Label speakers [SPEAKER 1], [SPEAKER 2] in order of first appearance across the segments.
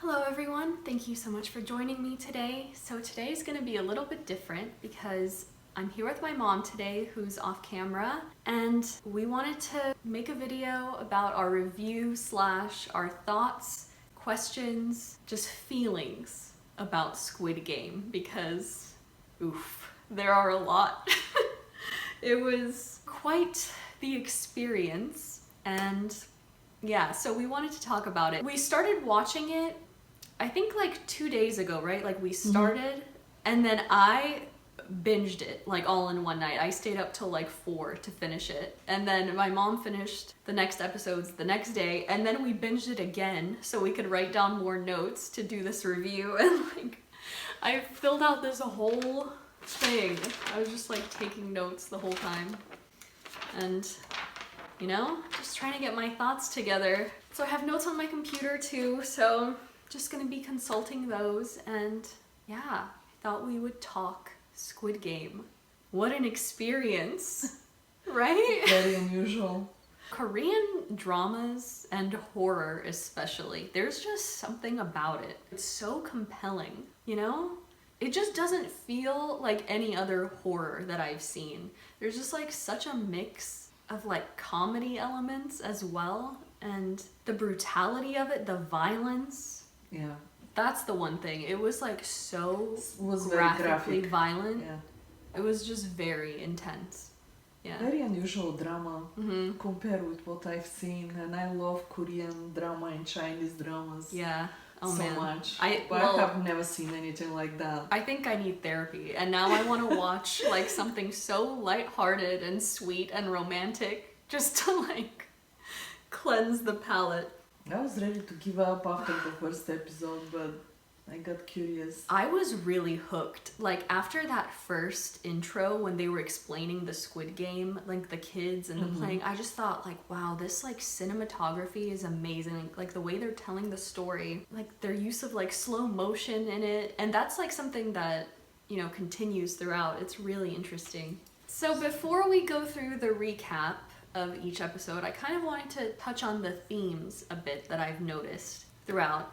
[SPEAKER 1] Hello everyone, thank you so much for joining me today. So today is going to be a little bit different because I'm here with my mom today who's off camera, and we wanted to make a video about our review / our thoughts, questions, just feelings about Squid Game because, oof, there are a lot. It was quite the experience, and yeah, so we wanted to talk about it. We started watching it I think like 2 days ago, right? Like we started and then I binged it like all in one night. I stayed up till like 4 to finish it. And then my mom finished the next episodes the next day, and then we binged it again so we could write down more notes to do this review. And like I filled out this whole thing. I was just like taking notes the whole time. And you know, just trying to get my thoughts together. So I have notes on my computer too, so just gonna be consulting those, and yeah, I thought we would talk Squid Game. What an experience, right?
[SPEAKER 2] Very unusual.
[SPEAKER 1] Korean dramas and horror especially, there's just something about it. It's so compelling, you know? It just doesn't feel like any other horror that I've seen. There's just like such a mix of like comedy elements as well, and the brutality of it, the violence.
[SPEAKER 2] Yeah.
[SPEAKER 1] That's the one thing. It was like so
[SPEAKER 2] Was very
[SPEAKER 1] graphically
[SPEAKER 2] graphic.
[SPEAKER 1] violent.
[SPEAKER 2] Yeah.
[SPEAKER 1] It was just very intense. Yeah.
[SPEAKER 2] Very unusual drama compared with what I've seen, and I love Korean drama and Chinese dramas
[SPEAKER 1] Yeah. Oh
[SPEAKER 2] so
[SPEAKER 1] man.
[SPEAKER 2] much.
[SPEAKER 1] I
[SPEAKER 2] have never seen anything like that.
[SPEAKER 1] I think I need therapy, and now I want to watch like something so lighthearted and sweet and romantic just to like cleanse the palate.
[SPEAKER 2] I was ready to give up after the first episode, but I got curious.
[SPEAKER 1] I was really hooked. Like after that first intro when they were explaining the Squid Game, like the kids and the playing, I just thought like, wow, this like cinematography is amazing. Like the way they're telling the story, like their use of like slow motion in it. And that's like something that, you know, continues throughout. It's really interesting. So before we go through the recap of each episode, I kind of wanted to touch on the themes a bit that I've noticed throughout.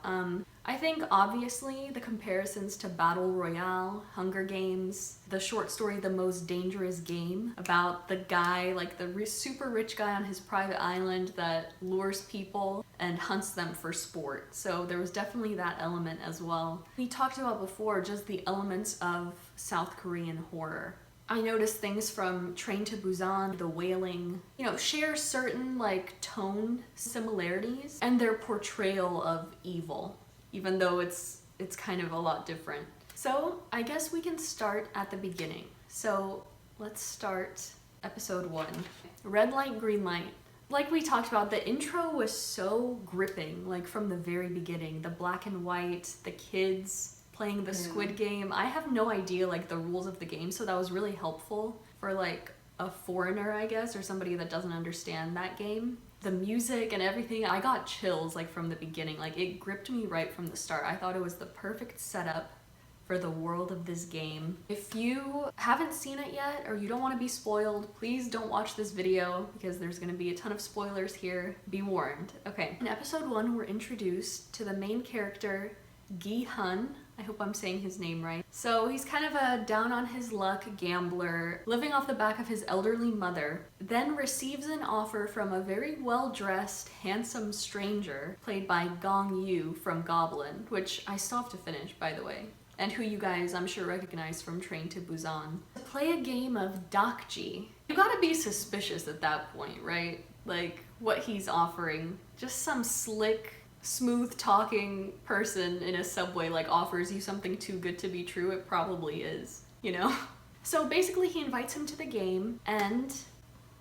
[SPEAKER 1] I think obviously the comparisons to Battle Royale, Hunger Games, the short story The Most Dangerous Game, about the guy, like the super rich guy on his private island that lures people and hunts them for sport. So there was definitely that element as well. We talked about before just the elements of South Korean horror. I noticed things from Train to Busan, The Wailing, you know, share certain like tone similarities and their portrayal of evil, even though it's kind of a lot different. So I guess we can start at the beginning. So let's start episode 1. Red light, green light. Like we talked about, the intro was so gripping, like from the very beginning. The black and white, the kids playing the Squid Game. I have no idea like the rules of the game, so that was really helpful for like a foreigner, I guess, or somebody that doesn't understand that game. The music and everything, I got chills like from the beginning. Like it gripped me right from the start. I thought it was the perfect setup for the world of this game. If you haven't seen it yet or you don't want to be spoiled, please don't watch this video because there's going to be a ton of spoilers here. Be warned. Okay, in episode 1 we're introduced to the main character, Gi-hun. I hope I'm saying his name right. So he's kind of a down on his luck gambler, living off the back of his elderly mother, then receives an offer from a very well-dressed, handsome stranger, played by Gganbu from Goblin, which I still have to finish, by the way, and who you guys I'm sure recognize from Train to Busan, to play a game of dakji. You gotta be suspicious at that point, right? Like, what he's offering. Just some slick, smooth talking person in a subway like offers you something too good to be true. It probably is, you know? So basically he invites him to the game and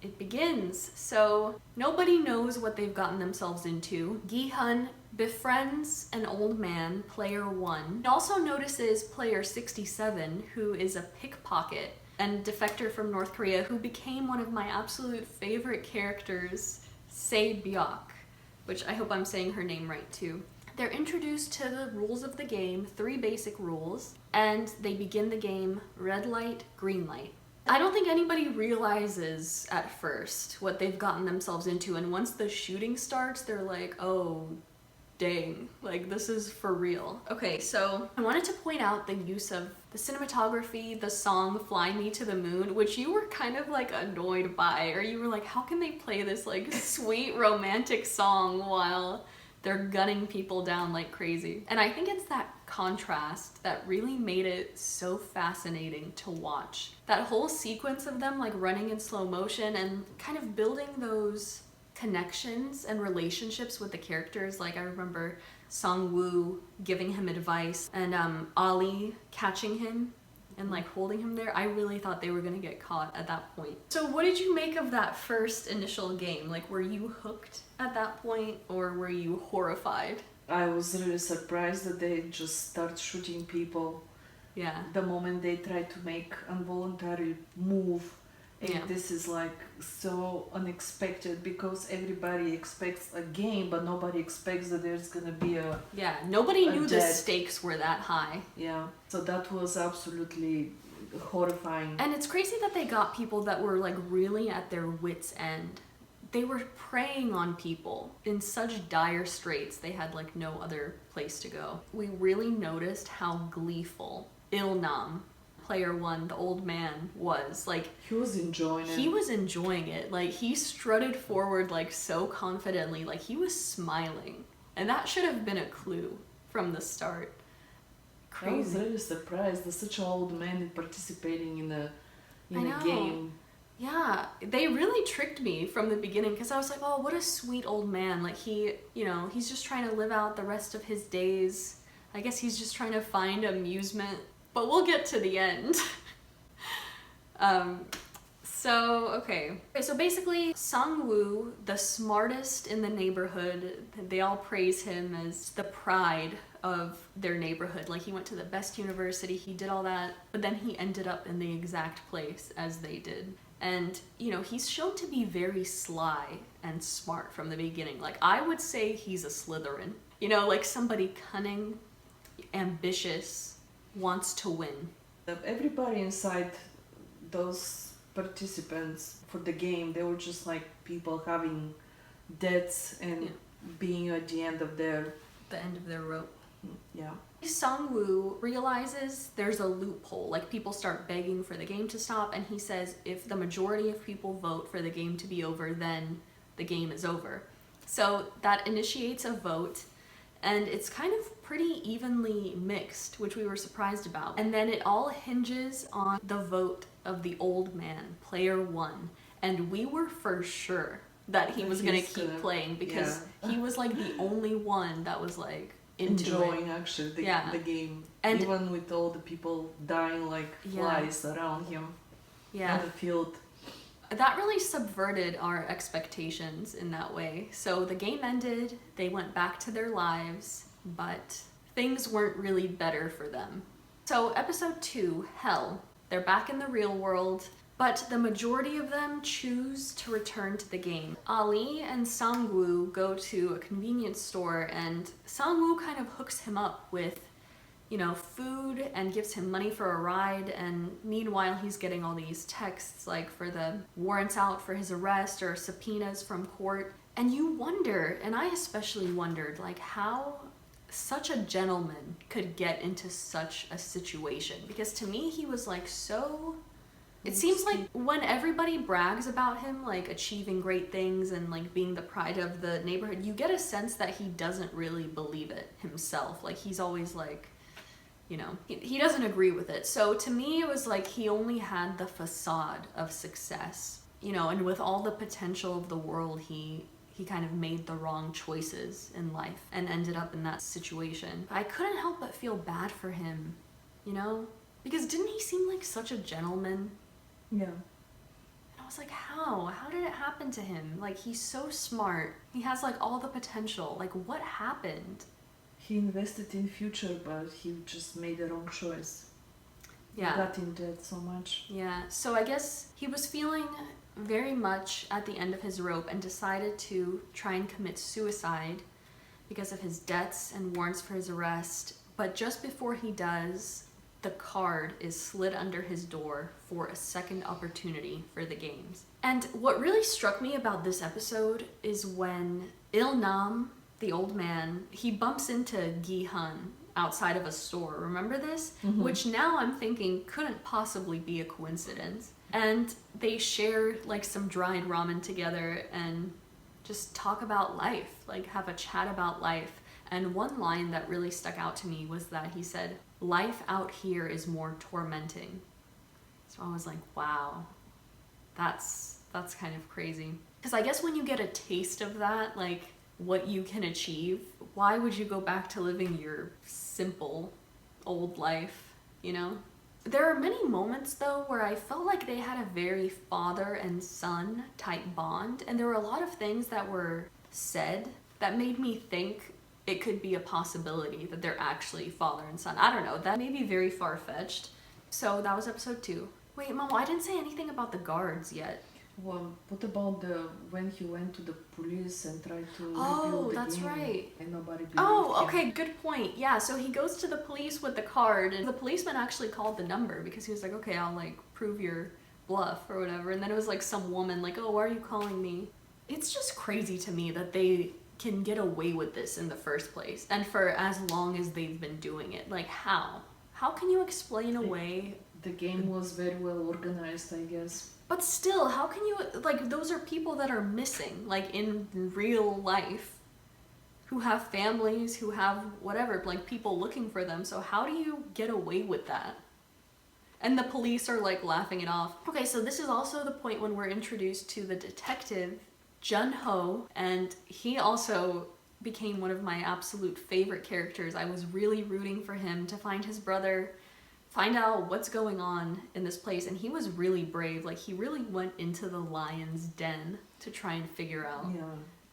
[SPEAKER 1] it begins. So nobody knows what they've gotten themselves into. Gi-hun befriends an old man, player 1. He also notices player 67, who is a pickpocket and defector from North Korea, who became one of my absolute favorite characters, Se-byok, which I hope I'm saying her name right too. They're introduced to the rules of the game, 3 basic rules, and they begin the game red light, green light. I don't think anybody realizes at first what they've gotten themselves into, and once the shooting starts, they're like, oh, dang, like this is for real. Okay, so I wanted to point out the use of the cinematography, the song Fly Me to the Moon, which you were kind of like annoyed by, or you were like, how can they play this like sweet romantic song while they're gunning people down like crazy? And I think it's that contrast that really made it so fascinating to watch. That whole sequence of them like running in slow motion and kind of building those connections and relationships with the characters. Like I remember Sang-woo giving him advice and Ali catching him and like holding him there. I really thought they were gonna get caught at that point. So what did you make of that first initial game? Like were you hooked at that point or were you horrified?
[SPEAKER 2] I was really surprised that they just start shooting people.
[SPEAKER 1] Yeah.
[SPEAKER 2] The moment they try to make involuntary move. And
[SPEAKER 1] Yeah.
[SPEAKER 2] this is like so unexpected because everybody expects a game, but nobody expects that there's gonna be a...
[SPEAKER 1] Yeah, nobody knew the
[SPEAKER 2] death.
[SPEAKER 1] stakes were that high.
[SPEAKER 2] Yeah, so that was absolutely horrifying.
[SPEAKER 1] And it's crazy that they got people that were like really at their wits' end. They were preying on people in such dire straits they had like no other place to go. We really noticed how gleeful Il-nam, player one, the old man, was. Like
[SPEAKER 2] He was enjoying it.
[SPEAKER 1] he was enjoying it. Like he strutted forward like so confidently, like he was smiling. And that should have been a clue from the start.
[SPEAKER 2] I was
[SPEAKER 1] Crazy.
[SPEAKER 2] really surprised that such an old man is participating in
[SPEAKER 1] I
[SPEAKER 2] a
[SPEAKER 1] know.
[SPEAKER 2] game.
[SPEAKER 1] Yeah, they really tricked me from the beginning because I was like, oh, what a sweet old man. Like he, you know, he's just trying to live out the rest of his days. I guess he's just trying to find amusement, but we'll get to the end. Okay, so basically Sang-woo, the smartest in the neighborhood, they all praise him as the pride of their neighborhood. Like he went to the best university, he did all that, but then he ended up in the exact place as they did. And, you know, he's shown to be very sly and smart from the beginning. Like, I would say he's a Slytherin. You know, like somebody cunning, ambitious, wants to win.
[SPEAKER 2] Everybody inside those participants for the game, they were just like people having debts and being at the end of their...
[SPEAKER 1] The end of their rope.
[SPEAKER 2] Yeah.
[SPEAKER 1] Sang-woo realizes there's a loophole, like people start begging for the game to stop, and he says if the majority of people vote for the game to be over, then the game is over. So that initiates a vote, and it's kind of pretty evenly mixed, which we were surprised about. And then it all hinges on the vote of the old man, player one, and we were for sure that he was gonna keep playing because he was like the only one that was like
[SPEAKER 2] enjoying actually the game, and even with all the people dying like flies around him on the field.
[SPEAKER 1] That really subverted our expectations in that way. So the game ended, they went back to their lives, but things weren't really better for them. So episode 2, Hell, they're back in the real world, but the majority of them choose to return to the game. Ali and Sang-woo go to a convenience store, and Sang-woo kind of hooks him up with, you know, food and gives him money for a ride, and meanwhile he's getting all these texts like for the warrants out for his arrest or subpoenas from court. And you wonder, and I especially wondered, like how such a gentleman could get into such a situation, because to me he was like so... It seems like when everybody brags about him, like achieving great things and like being the pride of the neighborhood, you get a sense that he doesn't really believe it himself. Like he's always like, you know, he doesn't agree with it. So to me, it was like he only had the facade of success, you know, and with all the potential of the world, he kind of made the wrong choices in life and ended up in that situation. I couldn't help but feel bad for him, you know, because didn't he seem like such a gentleman?
[SPEAKER 2] Yeah.
[SPEAKER 1] And I was like, how? How did it happen to him? Like, he's so smart. He has, like, all the potential. Like, what happened?
[SPEAKER 2] He invested in future, but he just made the wrong choice.
[SPEAKER 1] Yeah.
[SPEAKER 2] He got in debt so much.
[SPEAKER 1] Yeah. So I guess he was feeling very much at the end of his rope and decided to try and commit suicide because of his debts and warrants for his arrest. But just before he does, the card is slid under his door for a second opportunity for the games. And what really struck me about this episode is when Il-nam, the old man, he bumps into Gi-hun outside of a store. Remember this?
[SPEAKER 2] Mm-hmm.
[SPEAKER 1] Which now I'm thinking couldn't possibly be a coincidence. And they share like some dried ramen together and just talk about life, like have a chat about life. And one line that really stuck out to me was that he said, "Life out here is more tormenting." So I was like, wow, that's kind of crazy. Because I guess when you get a taste of that, like what you can achieve, why would you go back to living your simple old life, you know? There are many moments though where I felt like they had a very father and son type bond, and there were a lot of things that were said that made me think it could be a possibility that they're actually father and son. I don't know, that may be very far-fetched. So that was episode 2. Wait, Mom, I didn't say anything about the guards yet.
[SPEAKER 2] Well, what about when he went to the police and tried to
[SPEAKER 1] Oh,
[SPEAKER 2] rebuild the
[SPEAKER 1] that's
[SPEAKER 2] game
[SPEAKER 1] right.
[SPEAKER 2] and nobody believed
[SPEAKER 1] Oh,
[SPEAKER 2] him?
[SPEAKER 1] okay, good point. Yeah, so he goes to the police with the card, and the policeman actually called the number because he was like, okay, I'll like prove your bluff or whatever. And then it was like some woman like, oh, why are you calling me? It's just crazy to me that they can get away with this in the first place and for as long as they've been doing it. Like, how? How can you explain away?
[SPEAKER 2] The game was very well organized, I guess.
[SPEAKER 1] But still, how can you, like, those are people that are missing, like, in real life, who have families, who have whatever, like, people looking for them. So how do you get away with that? And the police are, like, laughing it off. Okay, so this is also the point when we're introduced to the detective, Jun-ho, and he also became one of my absolute favorite characters. I was really rooting for him to find his brother, find out what's going on in this place, and he was really brave. Like, he really went into the lion's den to try and figure out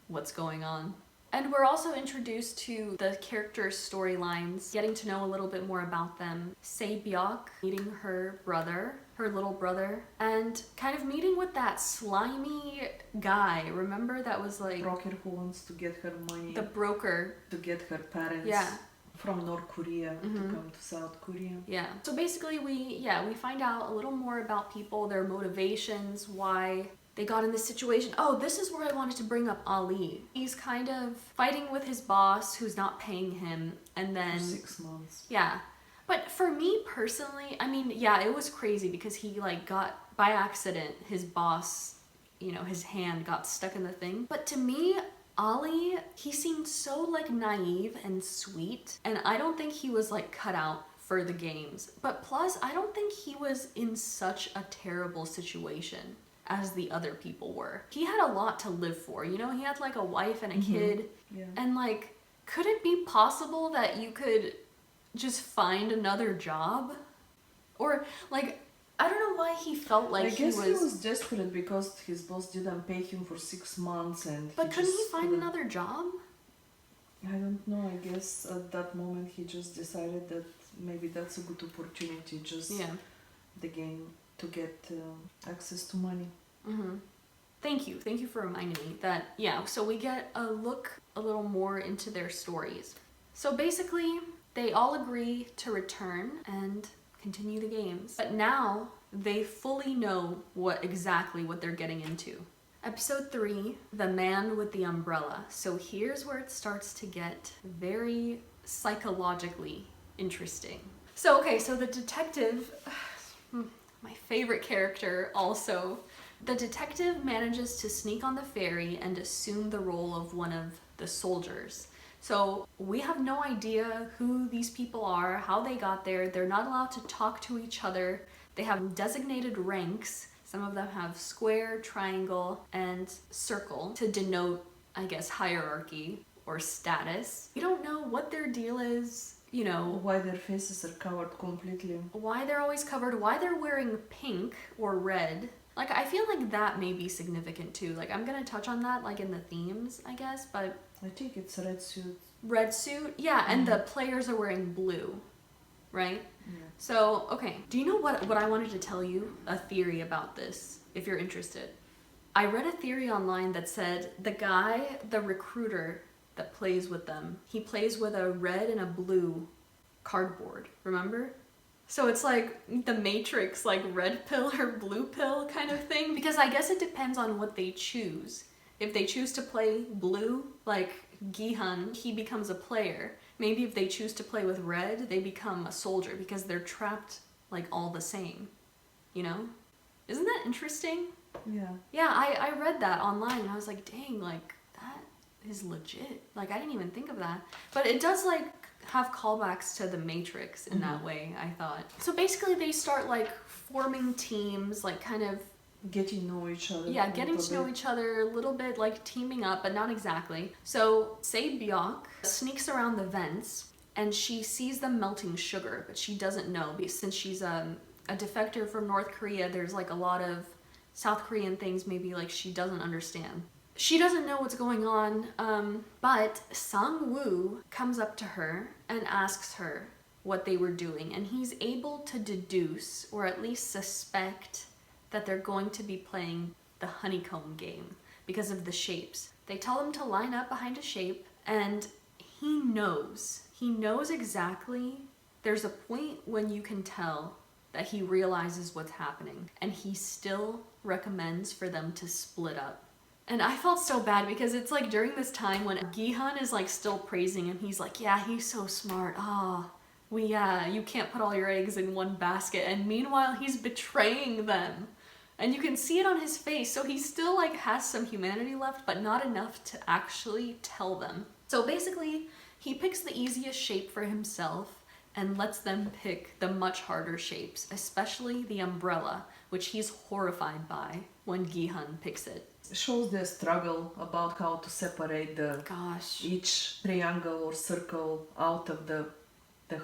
[SPEAKER 1] what's going on. And we're also introduced to the characters' storylines, getting to know a little bit more about them. Se-byuk meeting her brother, her little brother, and kind of meeting with that slimy guy. Remember that was like...
[SPEAKER 2] broker who wants to get her money.
[SPEAKER 1] The broker.
[SPEAKER 2] To get her parents.
[SPEAKER 1] Yeah.
[SPEAKER 2] From North Korea to come to South Korea.
[SPEAKER 1] Yeah. So basically we find out a little more about people, their motivations, why they got in this situation. Oh, this is where I wanted to bring up Ali. He's kind of fighting with his boss who's not paying him, and then...
[SPEAKER 2] For 6 months.
[SPEAKER 1] Yeah. But for me personally, I mean, yeah, it was crazy because he like got, by accident, his boss, you know, his hand got stuck in the thing. But to me, Ali, he seemed so like naive and sweet, and I don't think he was like cut out for the games. But plus, I don't think he was in such a terrible situation as the other people were. He had a lot to live for, you know? He had like a wife and a kid, and like, could it be possible that you could just find another job? Or like, I don't know why he felt like
[SPEAKER 2] he was desperate because his boss didn't pay him for 6 months, and
[SPEAKER 1] but couldn't he find another job?
[SPEAKER 2] I don't know. I guess at that moment he just decided that maybe that's a good opportunity, just the game, to get access to money.
[SPEAKER 1] Thank you for reminding me that. Yeah, so we get a look a little more into their stories. So basically they all agree to return and continue the games, but now they fully know exactly what they're getting into. Episode 3, The Man with the Umbrella. So here's where it starts to get very psychologically interesting. So okay, so the detective, my favorite character also, the detective manages to sneak on the ferry and assume the role of one of the soldiers. So we have no idea who these people are, how they got there. They're not allowed to talk to each other. They have designated ranks. Some of them have square, triangle, and circle to denote, I guess, hierarchy or status. We don't know what their deal is, you know.
[SPEAKER 2] Why their faces are covered completely.
[SPEAKER 1] Why they're always covered, why they're wearing pink or red. Like, I feel like that may be significant too. Like, I'm gonna touch on that, like, in the themes, I guess, but...
[SPEAKER 2] I think it's a red suit.
[SPEAKER 1] Red suit? Yeah, and the players are wearing blue, right?
[SPEAKER 2] Yeah.
[SPEAKER 1] So, okay. Do you know what I wanted to tell you? A theory about this, if you're interested. I read a theory online that said the guy, the recruiter that plays with them, he plays with a red and a blue cardboard, remember? So it's like the Matrix, like red pill or blue pill kind of thing. Because I guess it depends on what they choose. If they choose to play blue, like Gihan, he becomes a player. Maybe if they choose to play with red, they become a soldier because they're trapped like all the same, you know? Isn't that interesting?
[SPEAKER 2] Yeah.
[SPEAKER 1] Yeah, I read that online and I was like, dang, like that is legit. Like I didn't even think of that. But it does like have callbacks to the Matrix in that way, I thought. So basically they start like forming teams, like kind of
[SPEAKER 2] Getting to know each other.
[SPEAKER 1] yeah, getting to know each other a little bit, like teaming up, but not exactly. So Se-byok sneaks around the vents and she sees them melting sugar, but she doesn't know because since she's a defector from North Korea, there's like a lot of South Korean things maybe like she doesn't understand. She doesn't know what's going on, but Sang-woo comes up to her and asks her what they were doing, and he's able to deduce, or at least suspect, that they're going to be playing the honeycomb game because of the shapes. They tell him to line up behind a shape, and he knows exactly. There's a point when you can tell that he realizes what's happening, and he still recommends for them to split up. And I felt so bad because it's like during this time when Gihan is like still praising him, he's like, yeah, he's so smart. You can't put all your eggs in one basket. And meanwhile, he's betraying them. And you can see it on his face. So he still like has some humanity left, but not enough to actually tell them. So basically, he picks the easiest shape for himself and lets them pick the much harder shapes, especially the umbrella, which he's horrified by when Gihan picks it.
[SPEAKER 2] Shows the struggle about how to separate each triangle or circle out of the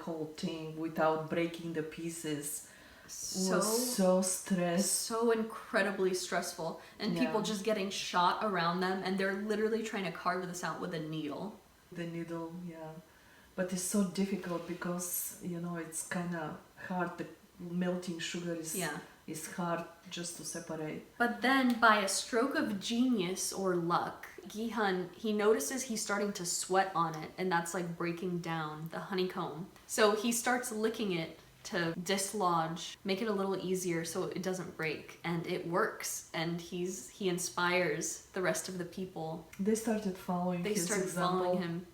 [SPEAKER 2] whole thing without breaking the pieces. So stressed,
[SPEAKER 1] so incredibly stressful, and people just getting shot around them, and they're literally trying to carve this out with a needle.
[SPEAKER 2] But it's so difficult because it's kind of hard. The melting sugar is hard just to separate.
[SPEAKER 1] But then by a stroke of genius or luck, Gihan, he notices he's starting to sweat on it, and that's like breaking down the honeycomb. So he starts licking it to dislodge, make it a little easier so it doesn't break, and it works, and he inspires the rest of the people.
[SPEAKER 2] They started following
[SPEAKER 1] him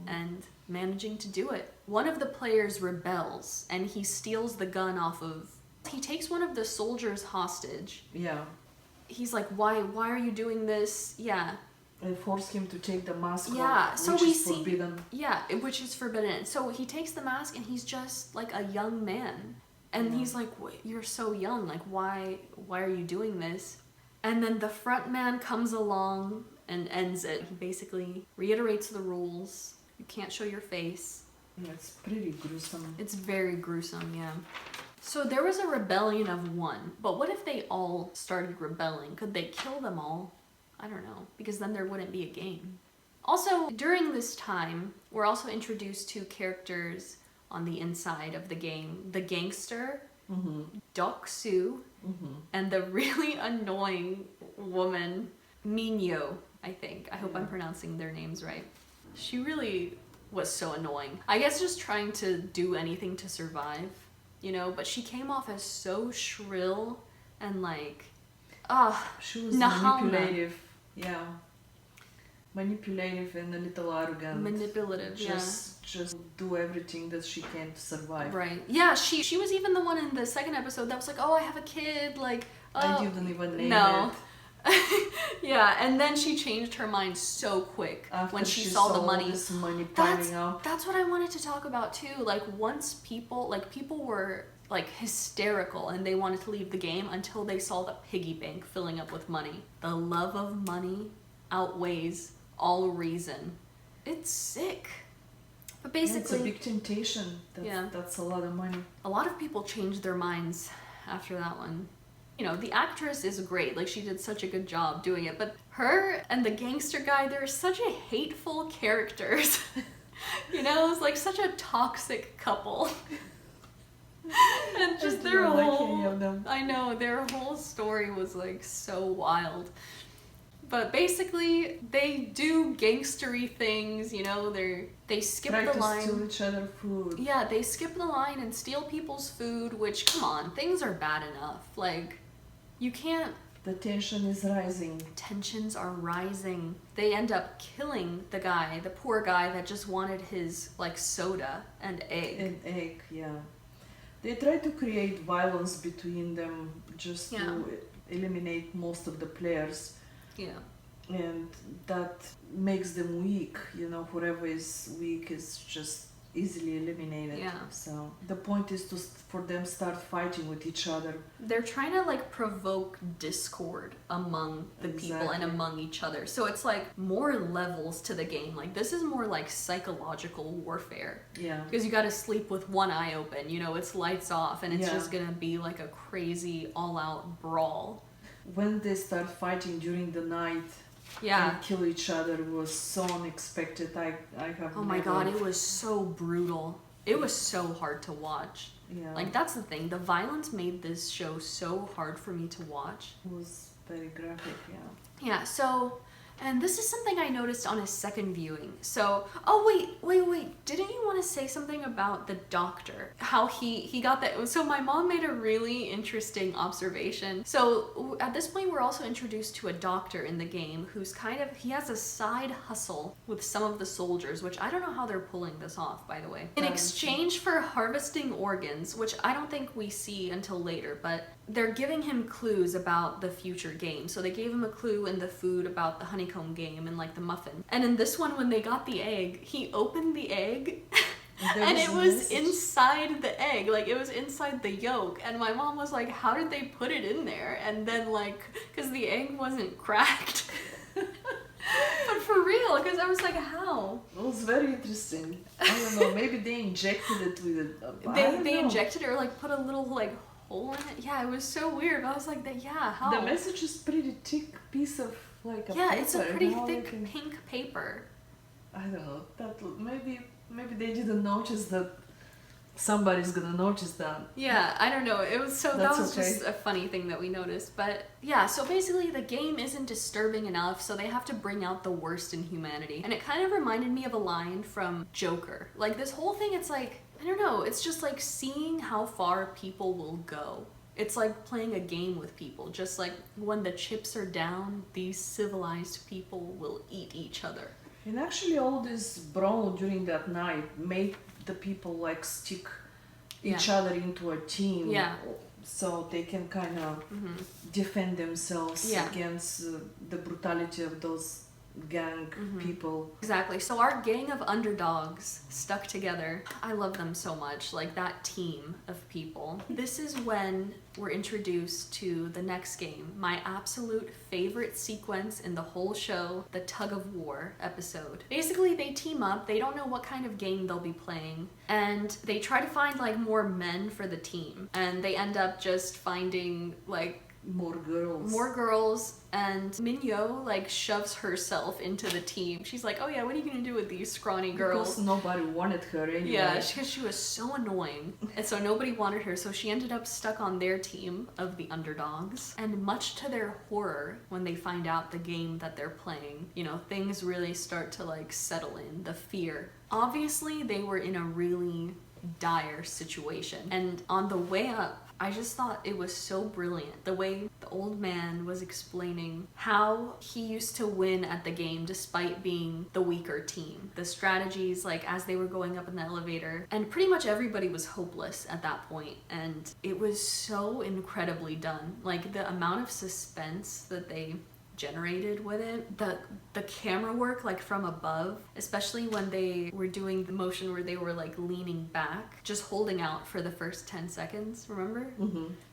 [SPEAKER 1] and managing to do it. One of the players rebels and he steals the gun he takes one of the soldiers hostage.
[SPEAKER 2] Yeah.
[SPEAKER 1] He's like, why are you doing this? Yeah.
[SPEAKER 2] And force him to take the mask
[SPEAKER 1] off,
[SPEAKER 2] so which is forbidden.
[SPEAKER 1] Yeah, which is forbidden. So he takes the mask and he's just like a young man. And he's like, you're so young, like why are you doing this? And then the front man comes along and ends it. He basically reiterates the rules. You can't show your face.
[SPEAKER 2] Yeah, it's pretty gruesome.
[SPEAKER 1] It's very gruesome, yeah. So there was a rebellion of one, but what if they all started rebelling? Could they kill them all? I don't know, because then there wouldn't be a game. Also, during this time, we're also introduced to characters on the inside of the game. The gangster, Deok-soo, and the really annoying woman, Minyo, I think. I hope I'm pronouncing their names right. She really was so annoying. I guess just trying to do anything to survive, but she came off as so shrill and like,
[SPEAKER 2] she was manipulative. Yeah. Manipulative and a little arrogant.
[SPEAKER 1] Manipulative,
[SPEAKER 2] just do everything that she can to survive.
[SPEAKER 1] Right. Yeah, she was even the one in the second episode that was like, I have a kid, like,
[SPEAKER 2] I didn't even name it.
[SPEAKER 1] Yeah, and then she changed her mind so quick
[SPEAKER 2] after
[SPEAKER 1] when she saw the money.
[SPEAKER 2] This money piling up.
[SPEAKER 1] That's what I wanted to talk about too. Like once people were like hysterical and they wanted to leave the game until they saw the piggy bank filling up with money. The love of money outweighs all reason. It's sick. But basically,
[SPEAKER 2] it's a big temptation. That's a lot of money.
[SPEAKER 1] A lot of people changed their minds after that one. The actress is great. Like, she did such a good job doing it. But her and the gangster guy, they're such a hateful characters. It's like such a toxic couple. And just their whole story was like so wild. But basically, they do gangstery things, they skip the line.
[SPEAKER 2] Try to steal each other food.
[SPEAKER 1] Yeah, they skip the line and steal people's food, which, come on, things are bad enough. Like, you can't
[SPEAKER 2] The tension is rising.
[SPEAKER 1] Tensions are rising. They end up killing the guy, the poor guy that just wanted his like soda and egg.
[SPEAKER 2] An egg, yeah. They try to create violence between them just to eliminate most of the players.
[SPEAKER 1] Yeah.
[SPEAKER 2] And that makes them weak. You know, whoever is weak is just easily eliminated.
[SPEAKER 1] Yeah.
[SPEAKER 2] So the point is for them start fighting with each other.
[SPEAKER 1] They're trying to like provoke discord among the people and among each other. So it's like more levels to the game. Like this is more like psychological warfare.
[SPEAKER 2] Yeah.
[SPEAKER 1] Because you got to sleep with one eye open. You know, it's lights off, and it's just gonna be like a crazy all-out brawl.
[SPEAKER 2] When they start fighting during the night. And kill each other was so unexpected. I have.
[SPEAKER 1] Oh my god, it was so brutal. It was so hard to watch.
[SPEAKER 2] Yeah.
[SPEAKER 1] Like that's the thing. The violence made this show so hard for me to watch.
[SPEAKER 2] It was very graphic, yeah.
[SPEAKER 1] Yeah, so, and this is something I noticed on a second viewing. So, wait. Didn't you want to say something about the doctor? How he got that? So my mom made a really interesting observation. So at this point, we're also introduced to a doctor in the game who's he has a side hustle with some of the soldiers, which I don't know how they're pulling this off, by the way. In exchange for harvesting organs, which I don't think we see until later, but they're giving him clues about the future game. So they gave him a clue in the food about the honeycomb game and like the muffin. And in this one, when they got the egg, he opened the egg and it was inside the egg. Like it was inside the yolk. And my mom was like, how did they put it in there? And then like, because the egg wasn't cracked. But for real, because I was like, how?
[SPEAKER 2] It was very interesting. I don't know, maybe they injected it with a...
[SPEAKER 1] They injected it or like put a little like hole in it. Yeah, it was so weird. I was like, how?
[SPEAKER 2] The message is pretty thick piece of like a paper.
[SPEAKER 1] It's a pretty thick pink paper.
[SPEAKER 2] I don't know. Maybe they didn't notice that somebody's gonna notice that.
[SPEAKER 1] Yeah, I don't know. It was so that was just a funny thing that we noticed. But yeah, so basically the game isn't disturbing enough, so they have to bring out the worst in humanity. And it kind of reminded me of a line from Joker. Like this whole thing, it's like, I don't know, it's just like seeing how far people will go. It's like playing a game with people. Just like when the chips are down, these civilized people will eat each other.
[SPEAKER 2] And actually all this brawl during that night made the people like stick each other into a team.
[SPEAKER 1] Yeah.
[SPEAKER 2] So they can kind of defend themselves against the brutality of those gang people.
[SPEAKER 1] Exactly. So our gang of underdogs stuck together. I love them so much. Like that team of people. This is when we're introduced to the next game. My absolute favorite sequence in the whole show, the tug of war episode. Basically, they team up. They don't know what kind of game they'll be playing. And they try to find like more men for the team. And they end up just finding like
[SPEAKER 2] more
[SPEAKER 1] girls, and Minyo like shoves herself into the team. She's like, oh yeah, what are you gonna do with these scrawny girls?
[SPEAKER 2] Because nobody wanted her anyway.
[SPEAKER 1] Yeah, because she was so annoying. And so nobody wanted her, so she ended up stuck on their team of the underdogs. And much to their horror, when they find out the game that they're playing, you know, things really start to like settle in, the fear. Obviously, they were in a really dire situation. And on the way up, I just thought it was so brilliant. The way the old man was explaining how he used to win at the game despite being the weaker team. The strategies, like as they were going up in the elevator. And pretty much everybody was hopeless at that point. And it was so incredibly done. Like the amount of suspense that they generated with it, the camera work like from above, especially when they were doing the motion where they were like leaning back, just holding out for the first 10 seconds, remember?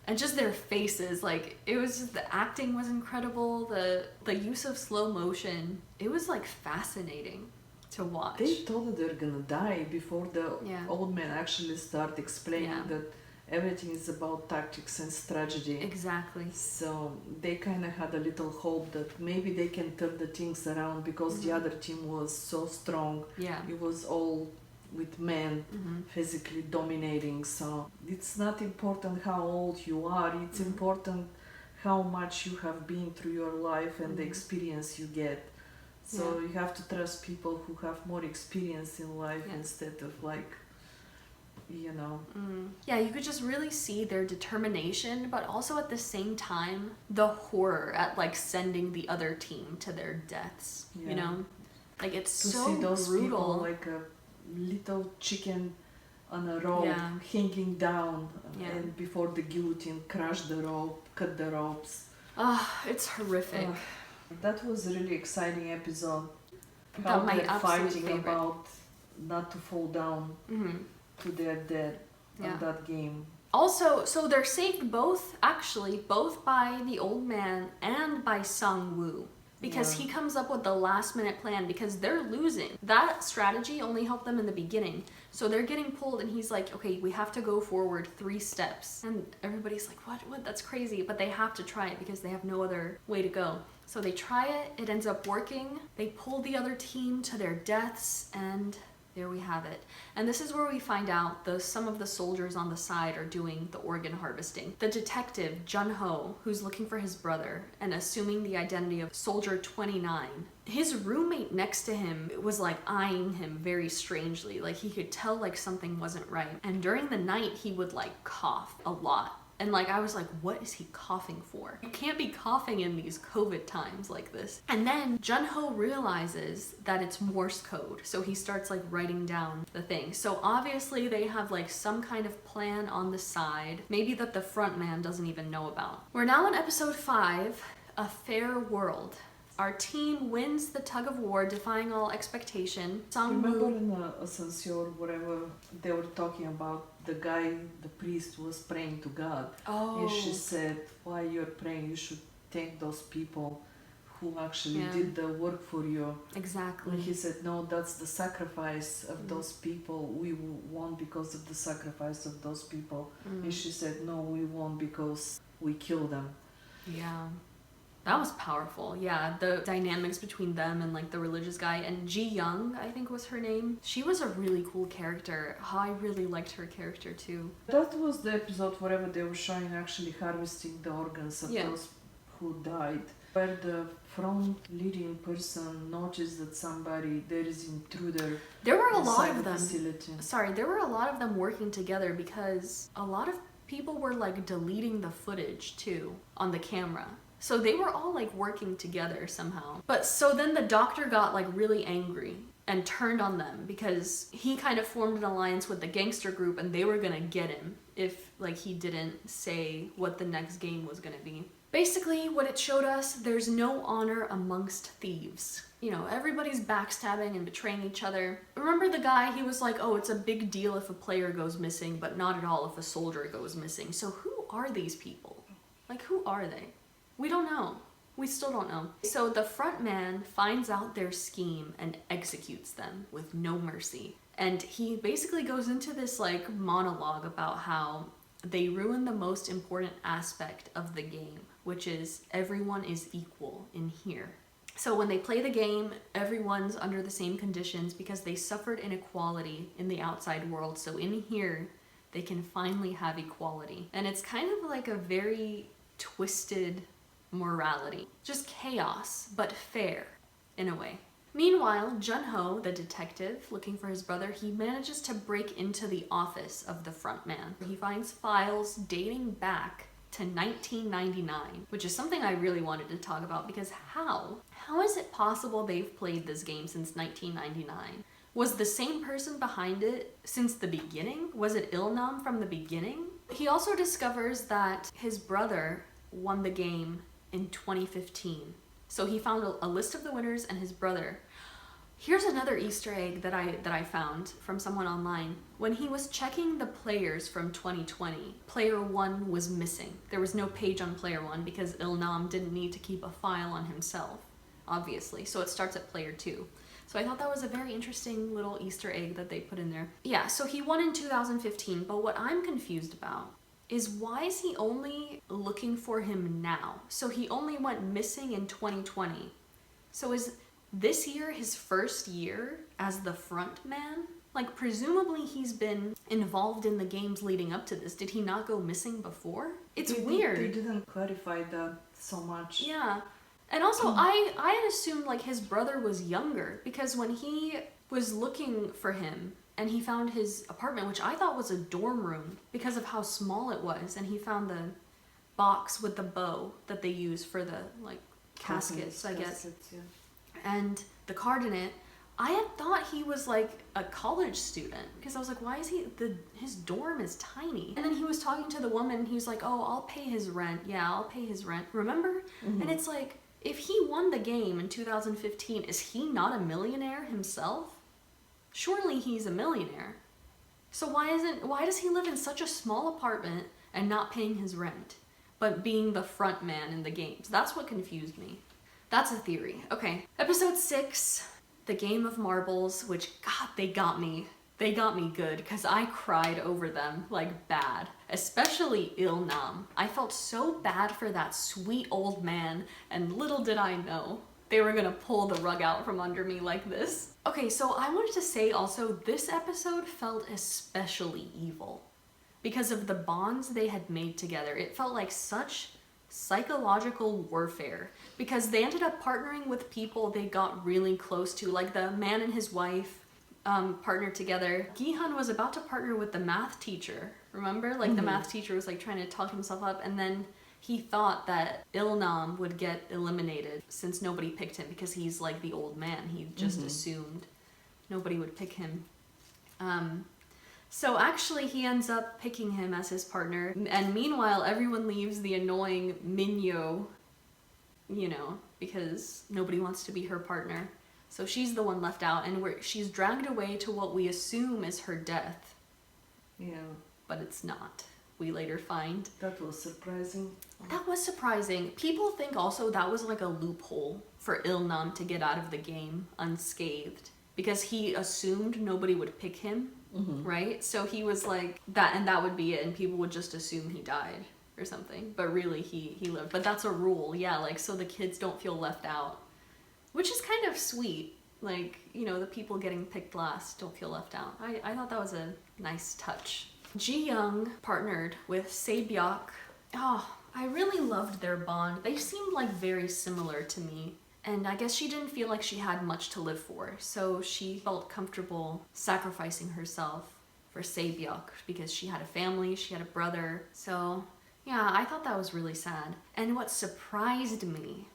[SPEAKER 1] And just their faces, like it was just, the acting was incredible, the use of slow motion, it was like fascinating to watch.
[SPEAKER 2] They thought that they're gonna die before the old man actually started explaining that everything is about tactics and strategy.
[SPEAKER 1] Exactly.
[SPEAKER 2] So they kind of had a little hope that maybe they can turn the things around because the other team was so strong.
[SPEAKER 1] Yeah.
[SPEAKER 2] It was all with men physically dominating. So it's not important how old you are. It's important how much you have been through your life and the experience you get. So you have to trust people who have more experience in life instead of like you know.
[SPEAKER 1] Yeah, you could just really see their determination, but also at the same time, the horror at like sending the other team to their deaths, you know? Like it's
[SPEAKER 2] to
[SPEAKER 1] so
[SPEAKER 2] see those
[SPEAKER 1] brutal.
[SPEAKER 2] People like a little chicken on a rope hanging down and before the guillotine crush the rope, cut the ropes.
[SPEAKER 1] It's horrific.
[SPEAKER 2] That was a really exciting episode.
[SPEAKER 1] That my
[SPEAKER 2] they're
[SPEAKER 1] absolute
[SPEAKER 2] fighting
[SPEAKER 1] favorite.
[SPEAKER 2] about not to fall down to their death on that game.
[SPEAKER 1] Also, so they're saved both by the old man and by Sung-woo. Because he comes up with the last minute plan because they're losing. That strategy only helped them in the beginning. So they're getting pulled and he's like, okay, we have to go forward 3 steps. And everybody's like, what? That's crazy. But they have to try it because they have no other way to go. So they try it, it ends up working. They pull the other team to their deaths and there we have it. And this is where we find out some of the soldiers on the side are doing the organ harvesting. The detective, Jun-ho, who's looking for his brother and assuming the identity of Soldier 29, his roommate next to him was like eyeing him very strangely. Like he could tell like something wasn't right. And during the night, he would like cough a lot. And like, I was like, what is he coughing for? You can't be coughing in these COVID times like this. And then Jun-ho realizes that it's Morse code. So he starts like writing down the thing. So obviously they have like some kind of plan on the side, maybe that the front man doesn't even know about. We're now in episode 5, A Fair World. Our team wins the tug of war, defying all expectation.
[SPEAKER 2] Remember in the Ascensor, whatever, they were talking about the guy, the priest, was praying to God.
[SPEAKER 1] Oh.
[SPEAKER 2] And she said, why you're praying? You should thank those people who actually did the work for you.
[SPEAKER 1] Exactly.
[SPEAKER 2] And he said, no, that's the sacrifice of those people. We won because of the sacrifice of those people. And she said, no, we won because we killed them.
[SPEAKER 1] Yeah. That was powerful. Yeah, the dynamics between them and like the religious guy and Ji Young, I think was her name. She was a really cool character. I really liked her character too.
[SPEAKER 2] That was the episode wherever they were showing actually harvesting the organs of those who died. Where the front leading person noticed that there is intruder.
[SPEAKER 1] There were a lot of them.
[SPEAKER 2] Facility.
[SPEAKER 1] Sorry, there were a lot of them working together because a lot of people were like deleting the footage too on the camera. So they were all like working together somehow. But so then the doctor got like really angry and turned on them because he kind of formed an alliance with the gangster group and they were gonna get him if like he didn't say what the next game was gonna be. Basically what it showed us, there's no honor amongst thieves. You know, everybody's backstabbing and betraying each other. Remember the guy, he was like, oh, it's a big deal if a player goes missing, but not at all if a soldier goes missing. So who are these people? Like, who are they? We don't know. We still don't know. So the front man finds out their scheme and executes them with no mercy. And he basically goes into this like monologue about how they ruin the most important aspect of the game, which is everyone is equal in here. So when they play the game, everyone's under the same conditions because they suffered inequality in the outside world. So in here, they can finally have equality. And it's kind of like a very twisted morality. Just chaos, but fair, in a way. Meanwhile, Jun-ho, the detective, looking for his brother, he manages to break into the office of the front man. He finds files dating back to 1999, which is something I really wanted to talk about because how is it possible they've played this game since 1999? Was the same person behind it since the beginning? Was it Il-nam from the beginning? He also discovers that his brother won the game in 2015. So he found a list of the winners and his brother. Here's another Easter egg that I found from someone online. When he was checking the players from 2020, player 1 was missing. There was no page on player 1 because Il-nam didn't need to keep a file on himself, obviously. So it starts at player 2. So I thought that was a very interesting little Easter egg that they put in there. Yeah, so he won in 2015, but what I'm confused about is why is he only looking for him now? So he only went missing in 2020. So is this year his first year as the front man? Like, presumably he's been involved in the games leading up to this. Did he not go missing before? It's weird.
[SPEAKER 2] They didn't clarify that so much.
[SPEAKER 1] Yeah. And also, I had assumed like his brother was younger because when he was looking for him and he found his apartment, which I thought was a dorm room because of how small it was, and he found the box with the bow that they use for the like caskets, I guess.
[SPEAKER 2] Yeah.
[SPEAKER 1] And the card in it, I had thought he was like a college student because I was like, why is his dorm is tiny. And then he was talking to the woman, he was like, oh, I'll pay his rent. Yeah, I'll pay his rent. Remember? Mm-hmm. And it's like, if he won the game in 2015, is he not a millionaire himself? Surely he's a millionaire. So why does he live in such a small apartment and not paying his rent, but being the front man in the games? That's what confused me. That's a theory. Okay, episode 6, the game of marbles, which, God, they got me. They got me good, because I cried over them, like, bad. Especially Il-nam. I felt so bad for that sweet old man, and little did I know they were gonna pull the rug out from under me like this. Okay, so I wanted to say also, this episode felt especially evil because of the bonds they had made together. It felt like such psychological warfare because they ended up partnering with people they got really close to, like the man and his wife partnered together. Gi-hun was about to partner with the math teacher, remember? Like, the math teacher was like trying to talk himself up, and then he thought that Il-nam would get eliminated since nobody picked him because he's like the old man. He just assumed nobody would pick him. So actually he ends up picking him as his partner, and meanwhile everyone leaves the annoying Minyo, you know, because nobody wants to be her partner. So she's the one left out, and she's dragged away to what we assume is her death.
[SPEAKER 2] Yeah.
[SPEAKER 1] But it's not. We later find.
[SPEAKER 2] That was surprising.
[SPEAKER 1] That was surprising. People think also that was like a loophole for Il-nam to get out of the game unscathed, because he assumed nobody would pick him, right? So he was like, that, and that would be it, and people would just assume he died or something. But really, he lived. But that's a rule, yeah, like, so the kids don't feel left out. Which is kind of sweet. Like, you know, the people getting picked last don't feel left out. I thought that was a nice touch. Ji-young partnered with Se-byuk. Oh, I really loved their bond. They seemed like very similar to me. And I guess she didn't feel like she had much to live for. So she felt comfortable sacrificing herself for Se-byuk because she had a family, she had a brother. So yeah, I thought that was really sad. And what surprised me,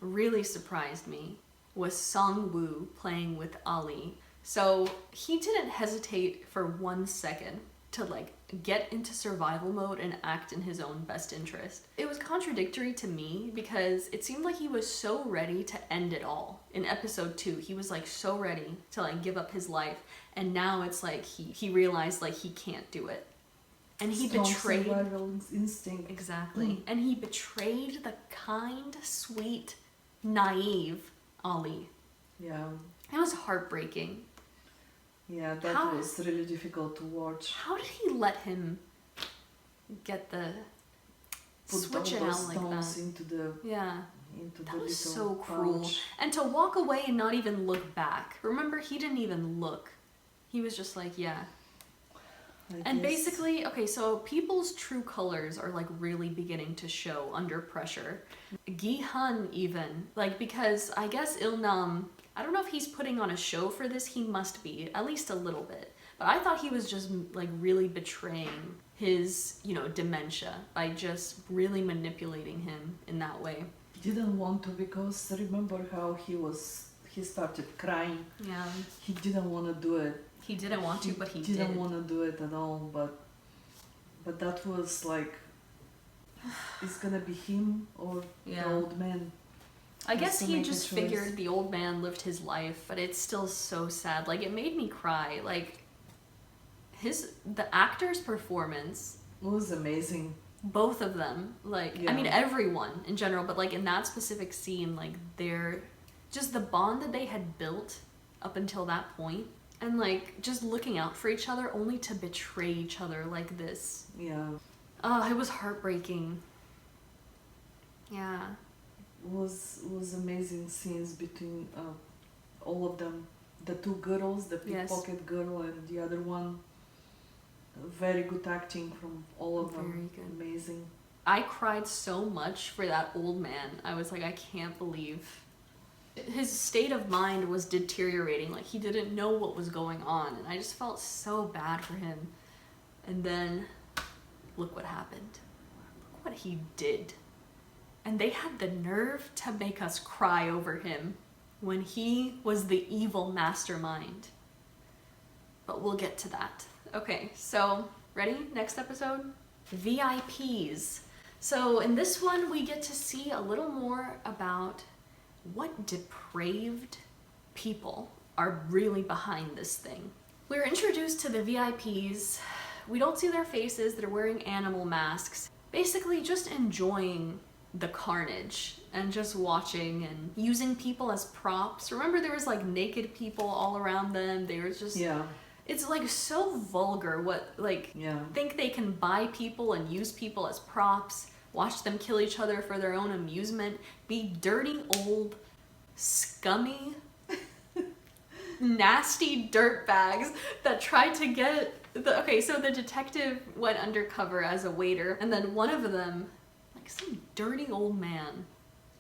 [SPEAKER 1] really surprised me, was Sung-woo playing with Ali. So he didn't hesitate for 1 second to like get into survival mode and act in his own best interest. It was contradictory to me because it seemed like he was so ready to end it all. In episode 2, he was like so ready to like give up his life, and now it's like he realized like he can't do it. And he betrayed
[SPEAKER 2] survival instinct.
[SPEAKER 1] Exactly. And he betrayed the kind, sweet, naive Ali.
[SPEAKER 2] Yeah.
[SPEAKER 1] It was heartbreaking.
[SPEAKER 2] Yeah, that was really difficult to watch.
[SPEAKER 1] How did he let him get the switch it out like that?
[SPEAKER 2] Into the
[SPEAKER 1] that was so cruel. And to walk away and not even look back. Remember, he didn't even look. He was just like, yeah. And basically, okay, so people's true colors are like really beginning to show under pressure. Gi-hun even, like, because I guess Il-nam, I don't know if he's putting on a show for this, he must be, at least a little bit. But I thought he was just like really betraying his, you know, dementia by just really manipulating him in that way.
[SPEAKER 2] He didn't want to, because remember how he started crying.
[SPEAKER 1] Yeah.
[SPEAKER 2] He didn't want to do it.
[SPEAKER 1] He didn't want to, but he did.
[SPEAKER 2] He didn't want to do it at all, but that was like, it's gonna be him or the old man.
[SPEAKER 1] I guess he just figured the old man lived his life, but it's still so sad. Like, it made me cry. Like, the actor's performance
[SPEAKER 2] was amazing.
[SPEAKER 1] Both of them. Like, I mean, everyone in general, but like in that specific scene, like, just the bond that they had built up until that point. And like just looking out for each other only to betray each other like this.
[SPEAKER 2] Yeah.
[SPEAKER 1] Oh, it was heartbreaking. Yeah.
[SPEAKER 2] Was amazing scenes between all of them. The two girls, the pickpocket girl and the other one. Very good acting from all of them.
[SPEAKER 1] Very good.
[SPEAKER 2] Amazing.
[SPEAKER 1] I cried so much for that old man. I was like, I can't believe His state of mind was deteriorating. Like, he didn't know what was going on. And I just felt so bad for him. And then, look what happened. Look what he did. And they had the nerve to make us cry over him when he was the evil mastermind. But we'll get to that. Okay, so, ready? Next episode? VIPs. So in this one, we get to see a little more about what depraved people are really behind this thing. We're introduced to the VIPs. We don't see their faces. They're wearing animal masks. Basically just enjoying the carnage and just watching and using people as props. Remember, there was like naked people all around them. They were just...
[SPEAKER 2] Yeah.
[SPEAKER 1] It's like so vulgar what, like, think they can buy people and use people as props, watch them kill each other for their own amusement, be dirty, old, scummy, nasty dirtbags that tried to get okay, so the detective went undercover as a waiter, and then one of them, like some dirty old man.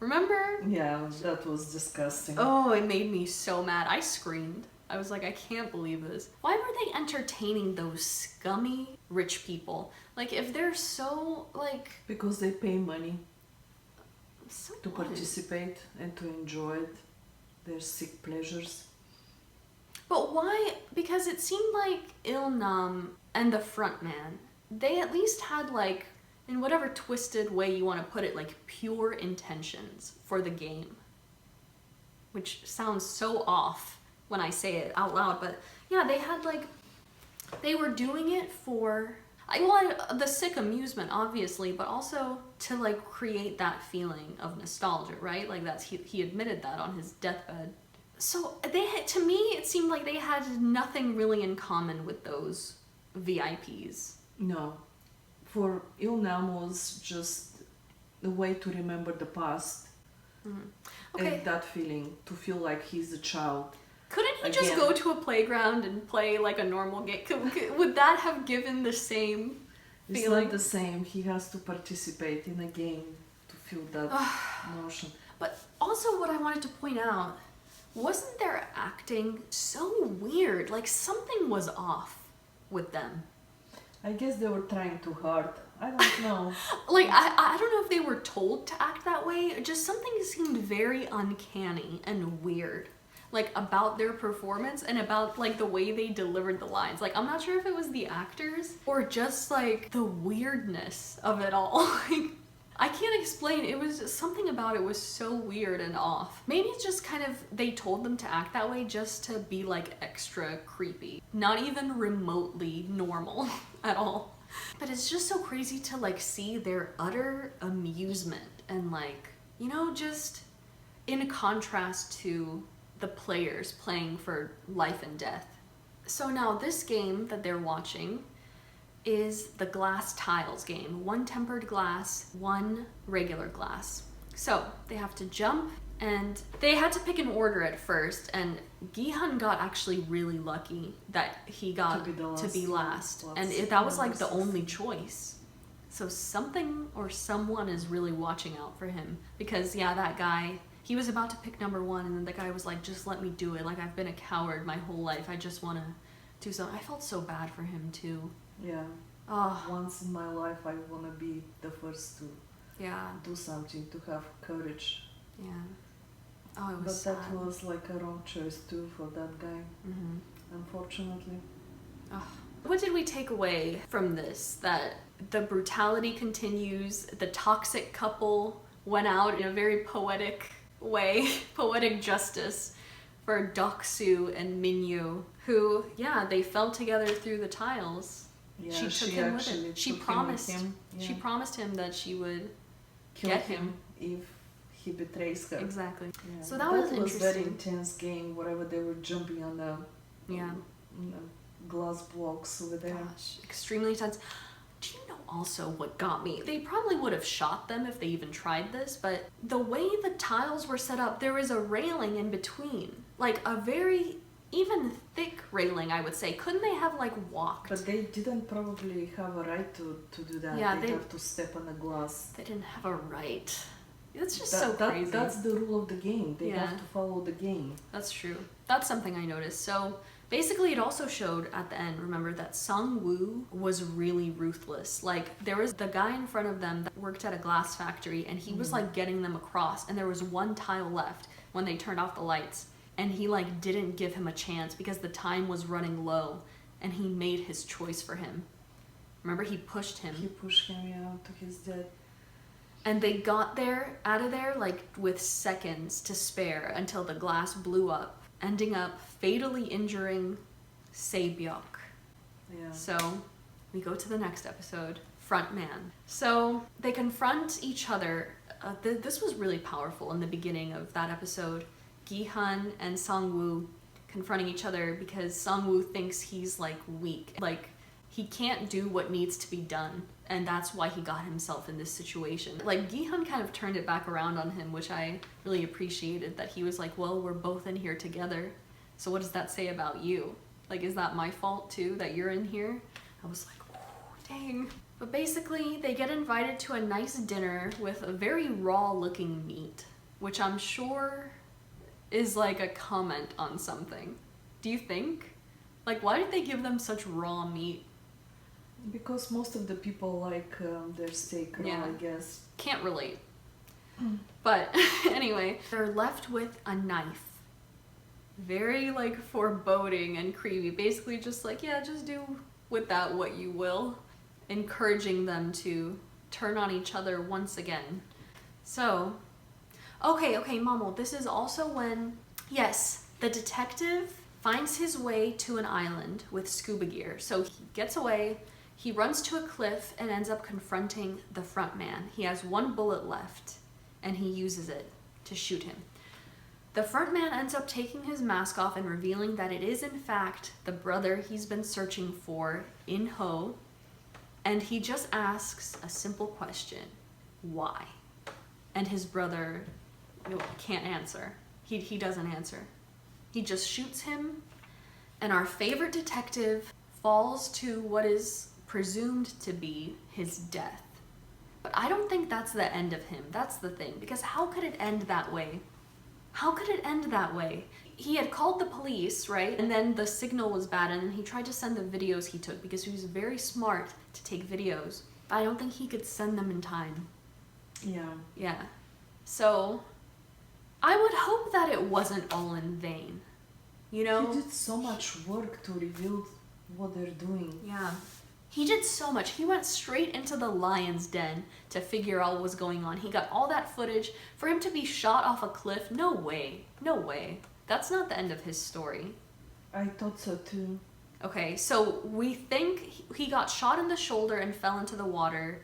[SPEAKER 1] Remember?
[SPEAKER 2] Yeah, that was disgusting.
[SPEAKER 1] Oh, it made me so mad. I screamed. I was like, I can't believe this. Why were they entertaining those scummy rich people? Like, if they're so, like...
[SPEAKER 2] Because they pay money
[SPEAKER 1] so
[SPEAKER 2] to participate and to enjoy it, their sick pleasures.
[SPEAKER 1] But why? Because it seemed like Il-nam and the front man, they at least had, like, in whatever twisted way you want to put it, like, pure intentions for the game. Which sounds so off when I say it out loud, but yeah, they had like, they were doing it for, the sick amusement, obviously, but also to like create that feeling of nostalgia, right? Like that's, he admitted that on his deathbed. So they had, to me, it seemed like they had nothing really in common with those VIPs.
[SPEAKER 2] No. For Il-nam was just the way to remember the past.
[SPEAKER 1] Okay.
[SPEAKER 2] And that feeling, to feel like he's a child.
[SPEAKER 1] Couldn't he just go to a playground and play like a normal game? Would that have given the same feeling?
[SPEAKER 2] It's not the same. He has to participate in a game to feel that emotion.
[SPEAKER 1] But also what I wanted to point out, wasn't their acting so weird? Like something was off with them.
[SPEAKER 2] I guess they were trying too hard. I don't know.
[SPEAKER 1] Like, I don't know if they were told to act that way. Just something seemed very uncanny and weird. Like, about their performance and about, like, the way they delivered the lines. Like, I'm not sure if it was the actors or just, like, the weirdness of it all. Like, I can't explain. It was just, something about it was so weird and off. Maybe it's just kind of, they told them to act that way just to be, like, extra creepy. Not even remotely normal at all. But it's just so crazy to, like, see their utter amusement and, like, you know, just in contrast to the players playing for life and death. So now this game that they're watching is the glass tiles game. 1 tempered glass, 1 regular glass. So they have to jump, and they had to pick an order at first, and Gi-hun got actually really lucky that he got to be last. And that was like the only choice. So something or someone is really watching out for him, because yeah, that guy, he was about to pick number 1, and then the guy was like, just let me do it. Like, I've been a coward my whole life. I just want to do something. I felt so bad for him, too.
[SPEAKER 2] Yeah. Once in my life, I want to be the first to do something, to have courage.
[SPEAKER 1] Yeah. Oh, it was sad.
[SPEAKER 2] That was like a wrong choice, too, for that guy. Unfortunately.
[SPEAKER 1] What did we take away from this? That the brutality continues, the toxic couple went out in a very poetic way, poetic justice for Deok-soo and Min-yu, who, yeah, they fell together through the tiles.
[SPEAKER 2] Yeah,
[SPEAKER 1] she took him with it. She promised him that she would
[SPEAKER 2] kill him if he betrays her.
[SPEAKER 1] Exactly.
[SPEAKER 2] Yeah.
[SPEAKER 1] So that was interesting.
[SPEAKER 2] Very intense game, whatever they were jumping on the glass blocks over there.
[SPEAKER 1] Gosh, extremely tense. Do you know also what got me? They probably would have shot them if they even tried this, but the way the tiles were set up, there was a railing in between. Like a very, even thick railing, I would say. Couldn't they have like walked?
[SPEAKER 2] But they didn't probably have a right to do that.
[SPEAKER 1] Yeah,
[SPEAKER 2] they have to step on the glass.
[SPEAKER 1] They didn't have a right. It's just so crazy.
[SPEAKER 2] That's the rule of the game. They have to follow the game.
[SPEAKER 1] That's true. That's something I noticed. So basically it also showed at the end, remember, that Sung-woo was really ruthless. Like, there was the guy in front of them that worked at a glass factory, and he was like getting them across, and there was one tile left when they turned off the lights, and he like didn't give him a chance because the time was running low, and he made his choice for him. Remember, he pushed him.
[SPEAKER 2] He pushed him, yeah, to his death.
[SPEAKER 1] And they got out of there like with seconds to spare until the glass blew up, ending up fatally injuring Se-byuk.
[SPEAKER 2] Yeah.
[SPEAKER 1] So we go to the next episode, Front Man. So they confront each other. This was really powerful in the beginning of that episode. Gi-hun and Sang-woo confronting each other because Sang-woo thinks he's like weak. Like, he can't do what needs to be done, and that's why he got himself in this situation. Like, Gi-hun kind of turned it back around on him, which I really appreciated, that he was like, well, we're both in here together, so what does that say about you? Like, is that my fault too, that you're in here? I was like, oh, dang. But basically, they get invited to a nice dinner with a very raw-looking meat, which I'm sure is like a comment on something. Do you think? Like, why did they give them such raw meat?
[SPEAKER 2] Because most of the people like their steak raw, I guess.
[SPEAKER 1] Can't relate. But anyway, they're left with a knife. Very like foreboding and creepy. Basically just like, yeah, just do with that what you will. Encouraging them to turn on each other once again. So, okay, Mamo, this is also when, yes, the detective finds his way to an island with scuba gear. So he gets away. He runs to a cliff and ends up confronting the front man. He has one bullet left, and he uses it to shoot him. The front man ends up taking his mask off and revealing that it is, in fact, the brother he's been searching for, In-ho, and he just asks a simple question: why? And his brother can't answer. He doesn't answer. He just shoots him, and our favorite detective falls to what is presumed to be his death. But I don't think that's the end of him. That's the thing. Because how could it end that way? How could it end that way? He had called the police, right? And then the signal was bad, and he tried to send the videos he took because he was very smart to take videos. But I don't think he could send them in time. Yeah. So I would hope that it wasn't all in vain. You know?
[SPEAKER 2] He did so much work to reveal what they're doing.
[SPEAKER 1] Yeah. He did so much. He went straight into the lion's den to figure out what was going on. He got all that footage. For him to be shot off a cliff, no way. No way. That's not the end of his story.
[SPEAKER 2] I thought so too.
[SPEAKER 1] Okay, so we think he got shot in the shoulder and fell into the water,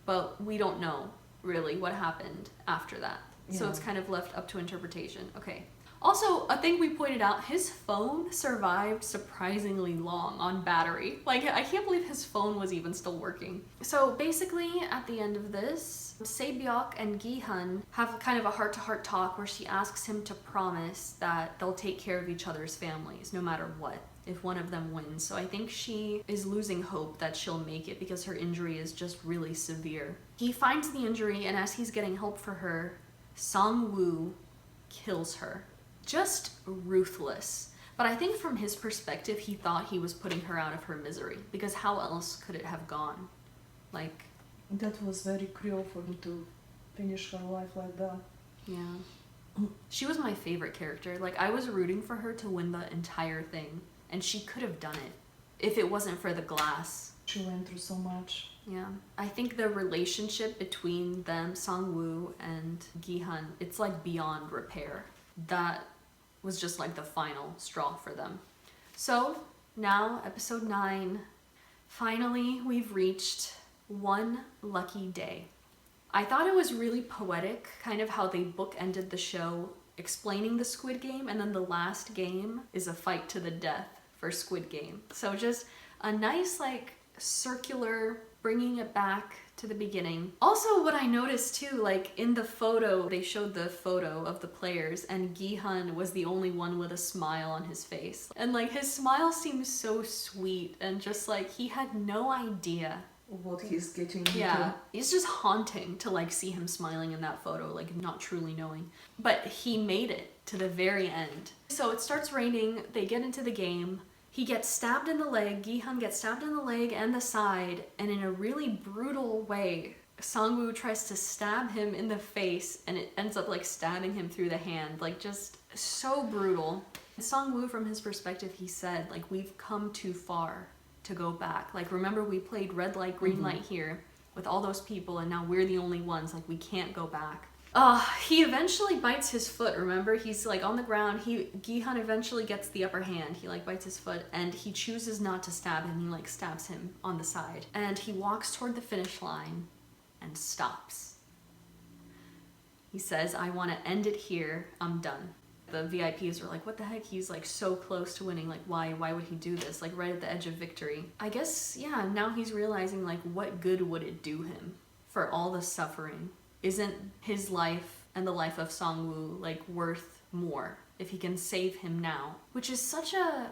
[SPEAKER 1] but we don't know really what happened after that. Yeah. So it's kind of left up to interpretation. Okay. Also, a thing we pointed out, his phone survived surprisingly long on battery. Like, I can't believe his phone was even still working. So basically, at the end of this, Se-byuk and Gi-hun have kind of a heart-to-heart talk where she asks him to promise that they'll take care of each other's families, no matter what, if one of them wins. So I think she is losing hope that she'll make it because her injury is just really severe. He finds the injury, and as he's getting help for her, Sang-woo kills her. Just ruthless. But I think from his perspective, he thought he was putting her out of her misery, because how else could it have gone? Like,
[SPEAKER 2] that was very cruel for him to finish her life like that.
[SPEAKER 1] Yeah. She was my favorite character. Like, I was rooting for her to win the entire thing, and she could have done it if it wasn't for the glass.
[SPEAKER 2] She went through so much.
[SPEAKER 1] Yeah. I think the relationship between them, Sang-woo and Gi-hun, it's like beyond repair. That was just like the final straw for them. So now, episode 9, finally we've reached one lucky day. I thought it was really poetic, kind of how they bookended the show, explaining the Squid Game, and then the last game is a fight to the death for Squid Game. So just a nice like circular, bringing it back to the beginning. Also, what I noticed too, like in the photo, they showed the photo of the players, and Gi-hun was the only one with a smile on his face. And like his smile seems so sweet, and just like he had no idea
[SPEAKER 2] what he's getting
[SPEAKER 1] Yeah,
[SPEAKER 2] into.
[SPEAKER 1] it's just haunting to like see him smiling in that photo, like not truly knowing. But he made it to the very end. So it starts raining, they get into the game, he gets stabbed in the leg, Gi-hun gets stabbed in the leg and the side, and in a really brutal way, Sang-woo tries to stab him in the face, and it ends up like stabbing him through the hand, like just so brutal. Sang-woo, from his perspective, he said, like, we've come too far to go back. Like, remember we played red light, green light here with all those people, and now we're the only ones, like, we can't go back. He eventually bites his foot, remember? He's like on the ground, Gi-hun eventually gets the upper hand, he like bites his foot, and he chooses not to stab him, he like stabs him on the side. And he walks toward the finish line and stops. He says, I want to end it here, I'm done. The VIPs are like, what the heck? He's like so close to winning, like why would he do this? Like right at the edge of victory. I guess, yeah, now he's realizing like what good would it do him for all the suffering? Isn't his life and the life of Sang-woo like worth more if he can save him now? Which is such a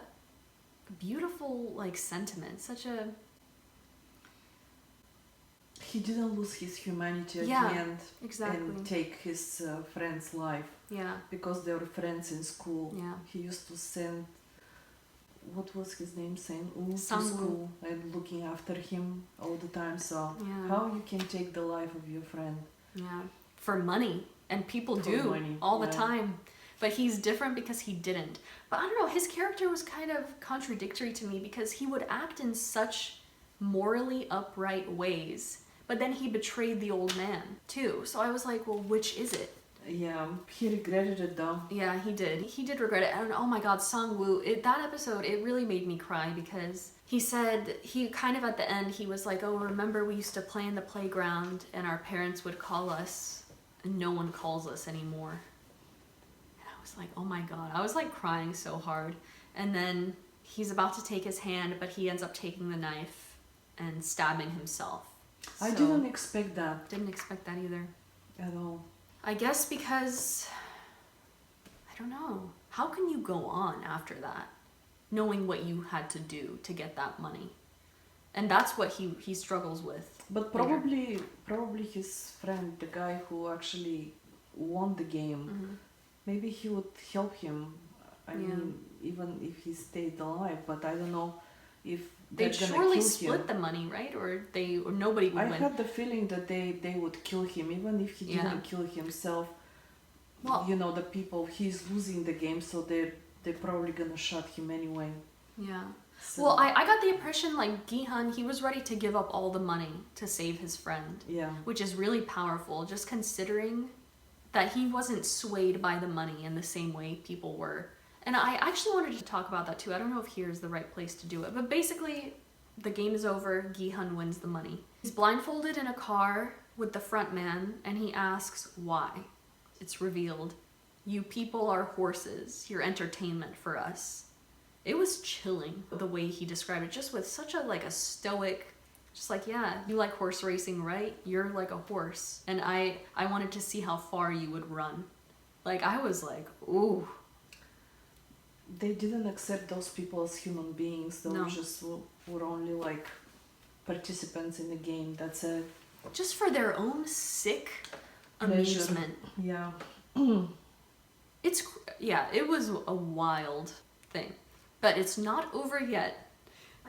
[SPEAKER 1] beautiful like sentiment, such a...
[SPEAKER 2] He didn't lose his humanity at the end,
[SPEAKER 1] exactly.
[SPEAKER 2] And take his friend's life.
[SPEAKER 1] Yeah.
[SPEAKER 2] Because they were friends in school.
[SPEAKER 1] Yeah.
[SPEAKER 2] He used to send, what was his name, Sang-woo to
[SPEAKER 1] Sang-woo.
[SPEAKER 2] school and looking after him all the time. So
[SPEAKER 1] Yeah.
[SPEAKER 2] how you can take the life of your friend?
[SPEAKER 1] Yeah. For money. And people
[SPEAKER 2] For
[SPEAKER 1] do
[SPEAKER 2] money,
[SPEAKER 1] all the time. But he's different because he didn't. But I don't know, his character was kind of contradictory to me because he would act in such morally upright ways, but then he betrayed the old man too. So I was like, well, which is it?
[SPEAKER 2] Yeah, he regretted it though.
[SPEAKER 1] Yeah, he did. He did regret it. And oh my god, Sang-woo, that episode, it really made me cry because he said, he kind of at the end, he was like, oh, remember we used to play in the playground and our parents would call us and no one calls us anymore. And I was like, oh my god. I was like crying so hard. And then he's about to take his hand, but he ends up taking the knife and stabbing himself.
[SPEAKER 2] I didn't expect that.
[SPEAKER 1] Didn't expect that either.
[SPEAKER 2] At all.
[SPEAKER 1] I guess because, I don't know, how can you go on after that, knowing what you had to do to get that money? And that's what he struggles with.
[SPEAKER 2] But probably his friend, the guy who actually won the game, maybe he would help him. I mean, even if he stayed alive, but I don't know if they're
[SPEAKER 1] they'd
[SPEAKER 2] gonna
[SPEAKER 1] surely
[SPEAKER 2] kill
[SPEAKER 1] split
[SPEAKER 2] him.
[SPEAKER 1] the money, right? Or nobody would
[SPEAKER 2] I
[SPEAKER 1] win.
[SPEAKER 2] had the feeling that they would kill him, even if he didn't kill himself.
[SPEAKER 1] Well,
[SPEAKER 2] you know, the people, he's losing the game, so they're probably gonna shot him anyway.
[SPEAKER 1] Yeah.
[SPEAKER 2] So,
[SPEAKER 1] Well, I got the impression like Gi-hun, he was ready to give up all the money to save his friend.
[SPEAKER 2] yeah.
[SPEAKER 1] Which is really powerful, just considering that he wasn't swayed by the money in the same way people were. And I actually wanted to talk about that too. I don't know if here's the right place to do it. But basically, the game is over. Gi-hun wins the money. He's blindfolded in a car with the front man, and he asks why. It's revealed, you people are horses. You're entertainment for us. It was chilling the way he described it, just with such a like a stoic, just like, yeah, you like horse racing, right? You're like a horse. And I wanted to see how far you would run. Like, I was like, ooh.
[SPEAKER 2] They didn't accept those people as human beings. They just were only like participants in the game. That's it.
[SPEAKER 1] Just for their own sick
[SPEAKER 2] Pleasure.
[SPEAKER 1] amusement.
[SPEAKER 2] Yeah.
[SPEAKER 1] It was a wild thing. But it's not over yet.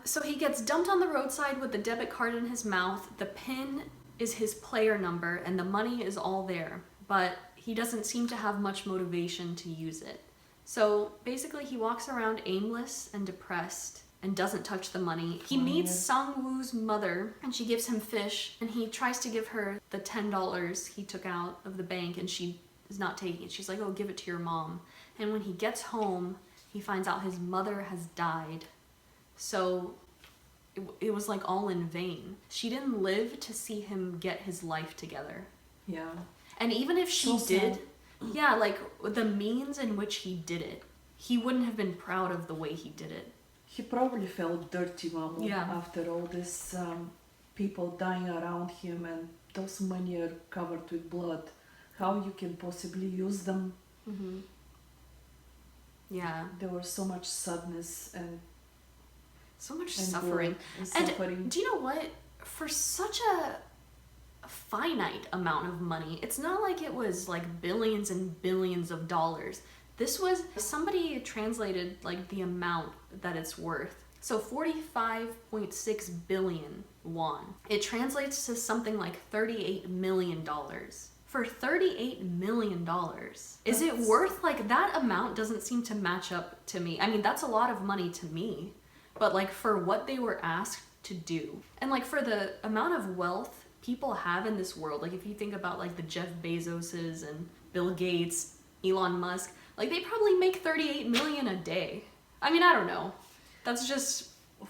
[SPEAKER 1] So he gets dumped on the roadside with the debit card in his mouth. The pin is his player number and the money is all there. But he doesn't seem to have much motivation to use it. So basically he walks around aimless and depressed and doesn't touch the money. He meets Sang-woo's mother and she gives him fish and he tries to give her the $10 he took out of the bank and she is not taking it. She's like, oh, give it to your mom. And when he gets home, he finds out his mother has died. So it was like all in vain. She didn't live to see him get his life together.
[SPEAKER 2] Yeah.
[SPEAKER 1] And even if she did...
[SPEAKER 2] sad.
[SPEAKER 1] Yeah, like, the means in which he did it, he wouldn't have been proud of the way he did it.
[SPEAKER 2] He probably felt dirty, Mamu, after all this people dying around him and those money are covered with blood. How you can possibly use them?
[SPEAKER 1] Mm-hmm. Yeah.
[SPEAKER 2] There was so much sadness and
[SPEAKER 1] so much suffering.
[SPEAKER 2] And suffering.
[SPEAKER 1] Do you know what? for such a finite amount of money, it's not like it was like billions and billions of dollars. This was, somebody translated like the amount that it's worth. So 45.6 billion won. It translates to something like $38 million. For $38 million, is it worth, like, that amount doesn't seem to match up to me. I mean, that's a lot of money to me, but like for what they were asked to do, and like for the amount of wealth people have in this world, like if you think about like the Jeff Bezoses and Bill Gates, Elon Musk, like they probably make 38 million a day. I mean, I don't know. That's just...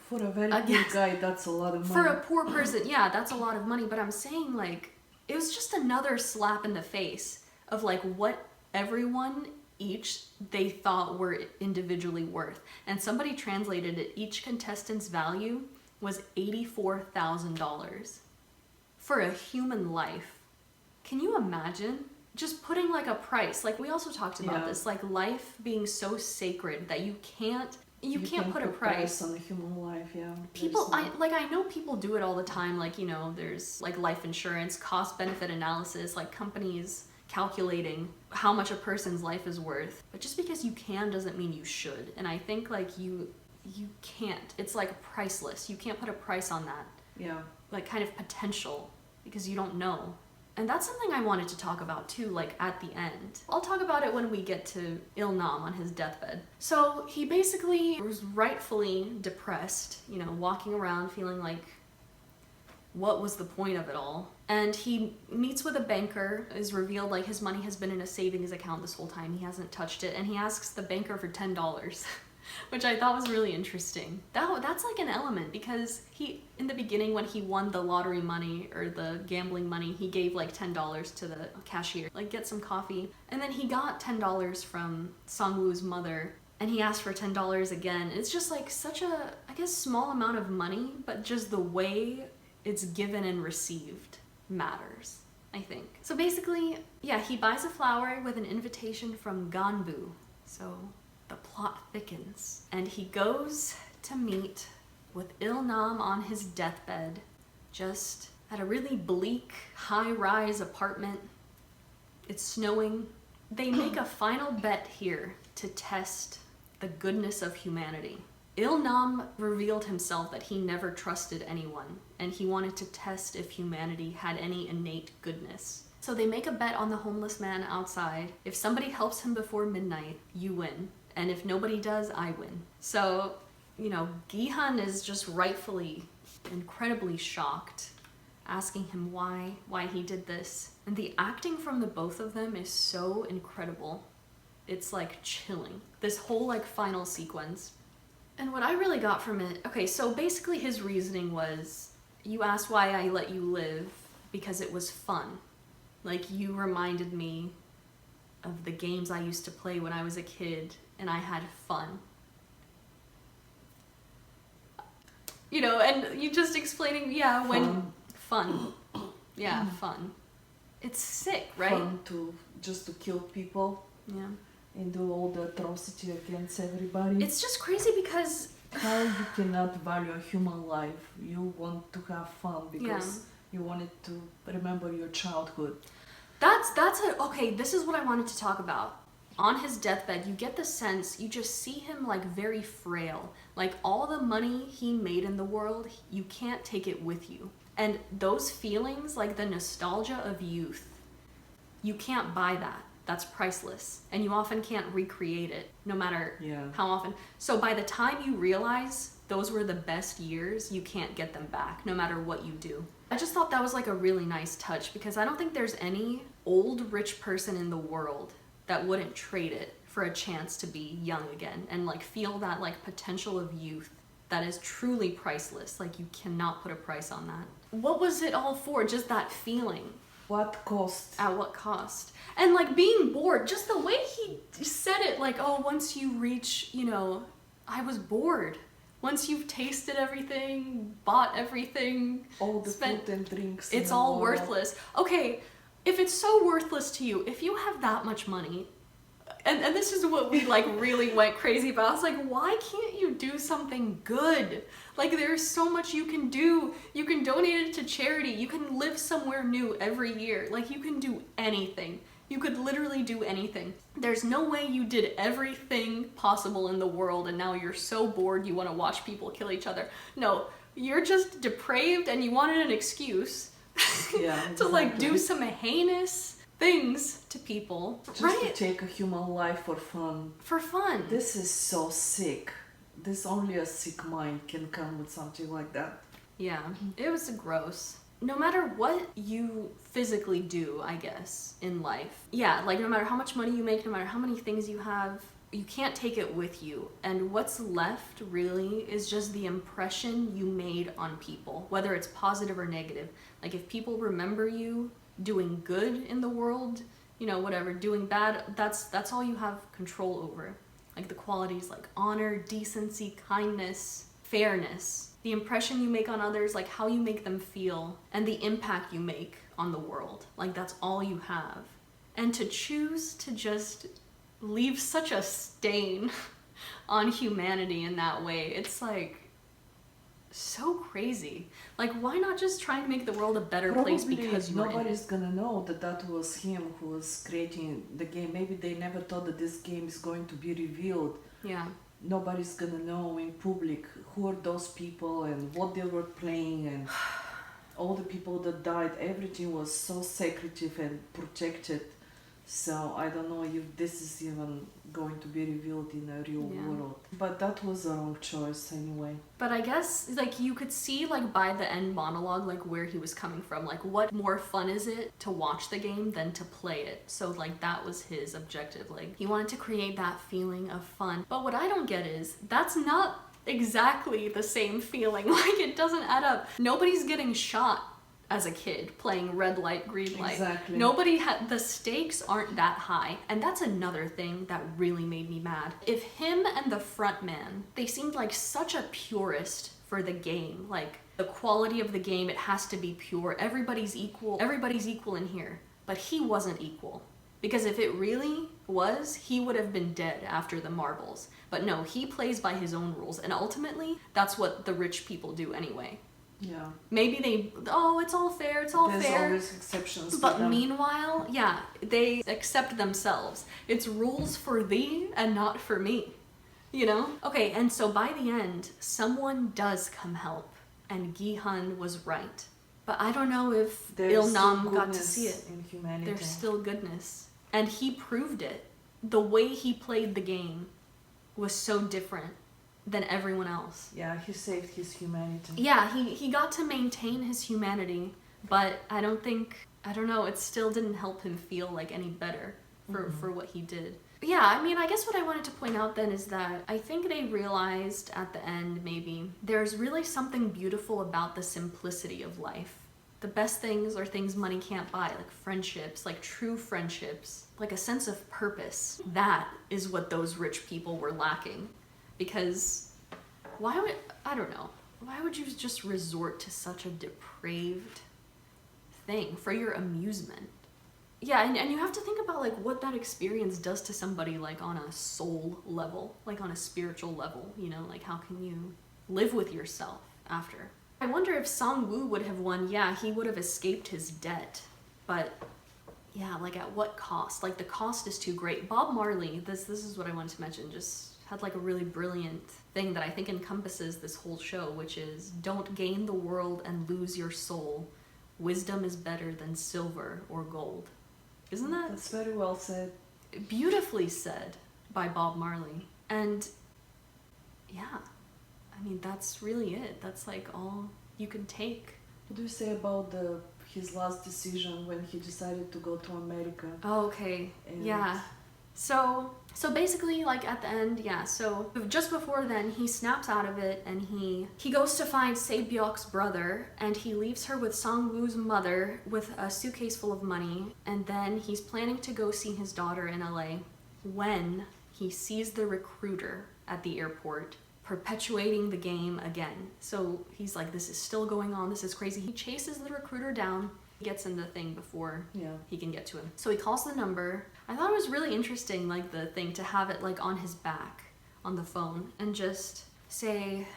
[SPEAKER 2] For a very poor guy, that's a lot of money.
[SPEAKER 1] For a poor person, yeah, that's a lot of money. But I'm saying, like, it was just another slap in the face of like what everyone each they thought were individually worth. And somebody translated it, each contestant's value was $84,000 for a human life. Can you imagine? Just putting like a price, like we also talked about this, like life being so sacred that you can't put a price
[SPEAKER 2] on a human life.
[SPEAKER 1] People, I know people do it all the time, like, you know, there's like life insurance, cost benefit analysis, like companies calculating how much a person's life is worth. But just because you can doesn't mean you should. And I think like you can't. It's like priceless. You can't put a price on that.
[SPEAKER 2] Yeah. Like
[SPEAKER 1] kind of potential, because you don't know. And that's something I wanted to talk about too, like at the end. I'll talk about it when we get to Il-nam on his deathbed. So he basically was rightfully depressed, you know, walking around feeling like, what was the point of it all? And he meets with a banker, is revealed like his money has been in a savings account this whole time, he hasn't touched it, and he asks the banker for $10. Which I thought was really interesting. That's like an element, because he, in the beginning when he won the lottery money or the gambling money, he gave like $10 to the cashier, like get some coffee. And then he got $10 from Sang-woo's mother, and he asked for $10 again. It's just like such a, I guess, small amount of money, but just the way it's given and received matters, I think. So basically, yeah, he buys a flower with an invitation from Gganbu. So the plot thickens, and he goes to meet with Il-nam on his deathbed, just at a really bleak, high-rise apartment. It's snowing. They make a final bet here to test the goodness of humanity. Il-nam revealed himself that he never trusted anyone, and he wanted to test if humanity had any innate goodness. So they make a bet on the homeless man outside. If somebody helps him before midnight, you win. And if nobody does, I win. So, you know, Gi-hun is just rightfully incredibly shocked, asking him why he did this. And the acting from the both of them is so incredible. It's like chilling. This whole like final sequence. And what I really got from it, okay, so basically his reasoning was, you asked why I let you live because it was fun. Like, you reminded me of the games I used to play when I was a kid, and I had fun. You know, and you just explaining, yeah, when... Fun. Yeah, fun. It's sick, right?
[SPEAKER 2] Fun to kill people.
[SPEAKER 1] Yeah.
[SPEAKER 2] And do all the atrocity against everybody.
[SPEAKER 1] It's just crazy because...
[SPEAKER 2] How you cannot value a human life. You want to have fun because you wanted to remember your childhood.
[SPEAKER 1] Okay, this is what I wanted to talk about. On his deathbed, you get the sense, you just see him like very frail. Like all the money he made in the world, you can't take it with you. And those feelings, like the nostalgia of youth, you can't buy that. That's priceless. And you often can't recreate it, no matter how often. So by the time you realize those were the best years, you can't get them back, no matter what you do. I just thought that was like a really nice touch, because I don't think there's any old rich person in the world that wouldn't trade it for a chance to be young again and like feel that like potential of youth that is truly priceless. Like, you cannot put a price on that. What was it all for? Just that feeling.
[SPEAKER 2] What cost?
[SPEAKER 1] At what cost? And like being bored, just the way he said it, like, oh, once you reach, you know, I was bored. Once you've tasted everything, bought everything,
[SPEAKER 2] all the food and drinks,
[SPEAKER 1] it's all worthless. Okay, if it's so worthless to you, if you have that much money, and this is what we like really went crazy about. I was like, why can't you do something good? Like, there's so much you can do. You can donate it to charity. You can live somewhere new every year. Like, you can do anything. You could literally do anything. There's no way you did everything possible in the world and now you're so bored you want to watch people kill each other. No, you're just depraved and you wanted an excuse to like do some heinous things to people.
[SPEAKER 2] Just to take a human life for fun.
[SPEAKER 1] For fun.
[SPEAKER 2] This is so sick. This only a sick mind can come with something like that.
[SPEAKER 1] Yeah, it was gross. No matter what you physically do, I guess, in life. Yeah, like no matter how much money you make, no matter how many things you have, you can't take it with you. And what's left really is just the impression you made on people, whether it's positive or negative. Like if people remember you doing good in the world, you know, whatever, doing bad, that's all you have control over. Like the qualities like honor, decency, kindness, fairness. The impression you make on others, like how you make them feel, and the impact you make on the world. Like that's all you have. And to choose to just leave such a stain on humanity in that way, it's like so crazy. Like why not just try and make the world a better place because you're in it?
[SPEAKER 2] Nobody's gonna know that was him who was creating the game. Maybe they never thought that this game is going to be revealed.
[SPEAKER 1] Yeah.
[SPEAKER 2] Nobody's gonna know in public who are those people and what they were playing, and all the people that died. Everything was so secretive and protected. So I don't know if this is even going to be revealed in a real world. But that was a wrong choice anyway.
[SPEAKER 1] But I guess like you could see like by the end monologue like where he was coming from. Like what more fun is it to watch the game than to play it? So like that was his objective. Like he wanted to create that feeling of fun. But what I don't get is that's not exactly the same feeling. Like it doesn't add up. Nobody's getting shot as a kid playing red light, green light.
[SPEAKER 2] Exactly.
[SPEAKER 1] The stakes aren't that high. And that's another thing that really made me mad. If him and the front man, they seemed like such a purist for the game. Like the quality of the game, it has to be pure. Everybody's equal in here. But he wasn't equal. Because if it really was, he would have been dead after the marbles. But no, he plays by his own rules. And ultimately, that's what the rich people do anyway.
[SPEAKER 2] Yeah.
[SPEAKER 1] Maybe it's all fair, it's all
[SPEAKER 2] There's
[SPEAKER 1] fair.
[SPEAKER 2] There's always exceptions.
[SPEAKER 1] But meanwhile, yeah, they accept themselves. It's rules for thee and not for me. You know? Okay, and so by the end, someone does come help. And Gi-hun was right. But I don't know if Il-nam got to see it.
[SPEAKER 2] In humanity.
[SPEAKER 1] There's still goodness. And he proved it. The way he played the game was so different than everyone else.
[SPEAKER 2] Yeah, he saved his humanity.
[SPEAKER 1] Yeah, he got to maintain his humanity, but I don't know, it still didn't help him feel like any better for what he did. But yeah, I mean, I guess what I wanted to point out then is that I think they realized at the end maybe there's really something beautiful about the simplicity of life. The best things are things money can't buy, like friendships, like true friendships, like a sense of purpose. That is what those rich people were lacking. Because why would you just resort to such a depraved thing for your amusement? Yeah, and you have to think about like what that experience does to somebody like on a soul level, like on a spiritual level, you know, like how can you live with yourself after? I wonder if Sang-woo would have won. Yeah, he would have escaped his debt, but yeah, like at what cost? Like the cost is too great. Bob Marley, this is what I wanted to mention, just had like a really brilliant thing that I think encompasses this whole show, which is don't gain the world and lose your soul. Wisdom is better than silver or gold. Isn't that?
[SPEAKER 2] That's very well said.
[SPEAKER 1] Beautifully said by Bob Marley. And yeah, I mean, that's really it. That's like all you can take.
[SPEAKER 2] What do you say about his last decision when he decided to go to America?
[SPEAKER 1] Oh, okay. Yeah. So basically, like at the end, yeah, so just before then, he snaps out of it and he goes to find Se-byok's brother and he leaves her with Sang-woo's mother with a suitcase full of money, and then he's planning to go see his daughter in LA when he sees the recruiter at the airport perpetuating the game again. So he's like, this is still going on, this is crazy. He chases the recruiter down, gets in the thing before he can get to him. So he calls the number. I thought it was really interesting, like the thing to have it like on his back on the phone and just say,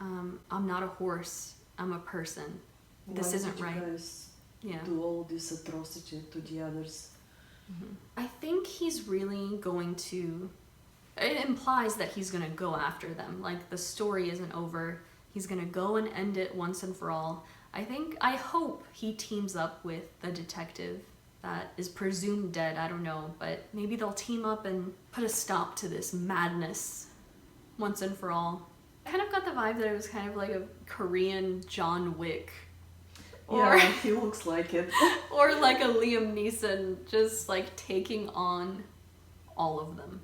[SPEAKER 1] I'm not a horse. I'm a person.
[SPEAKER 2] Why
[SPEAKER 1] Isn't
[SPEAKER 2] did
[SPEAKER 1] right.
[SPEAKER 2] You guys
[SPEAKER 1] Yeah.
[SPEAKER 2] do all this atrocity to the others?
[SPEAKER 1] I think he's really going to... It implies that he's going to go after them. Like, the story isn't over. He's going to go and end it once and for all. I hope he teams up with the detective that is presumed dead. I don't know, but maybe they'll team up and put a stop to this madness once and for all. I kind of got the vibe that it was kind of like a Korean John Wick.
[SPEAKER 2] Yeah, he looks like it.
[SPEAKER 1] Or like a Liam Neeson just like taking on all of them.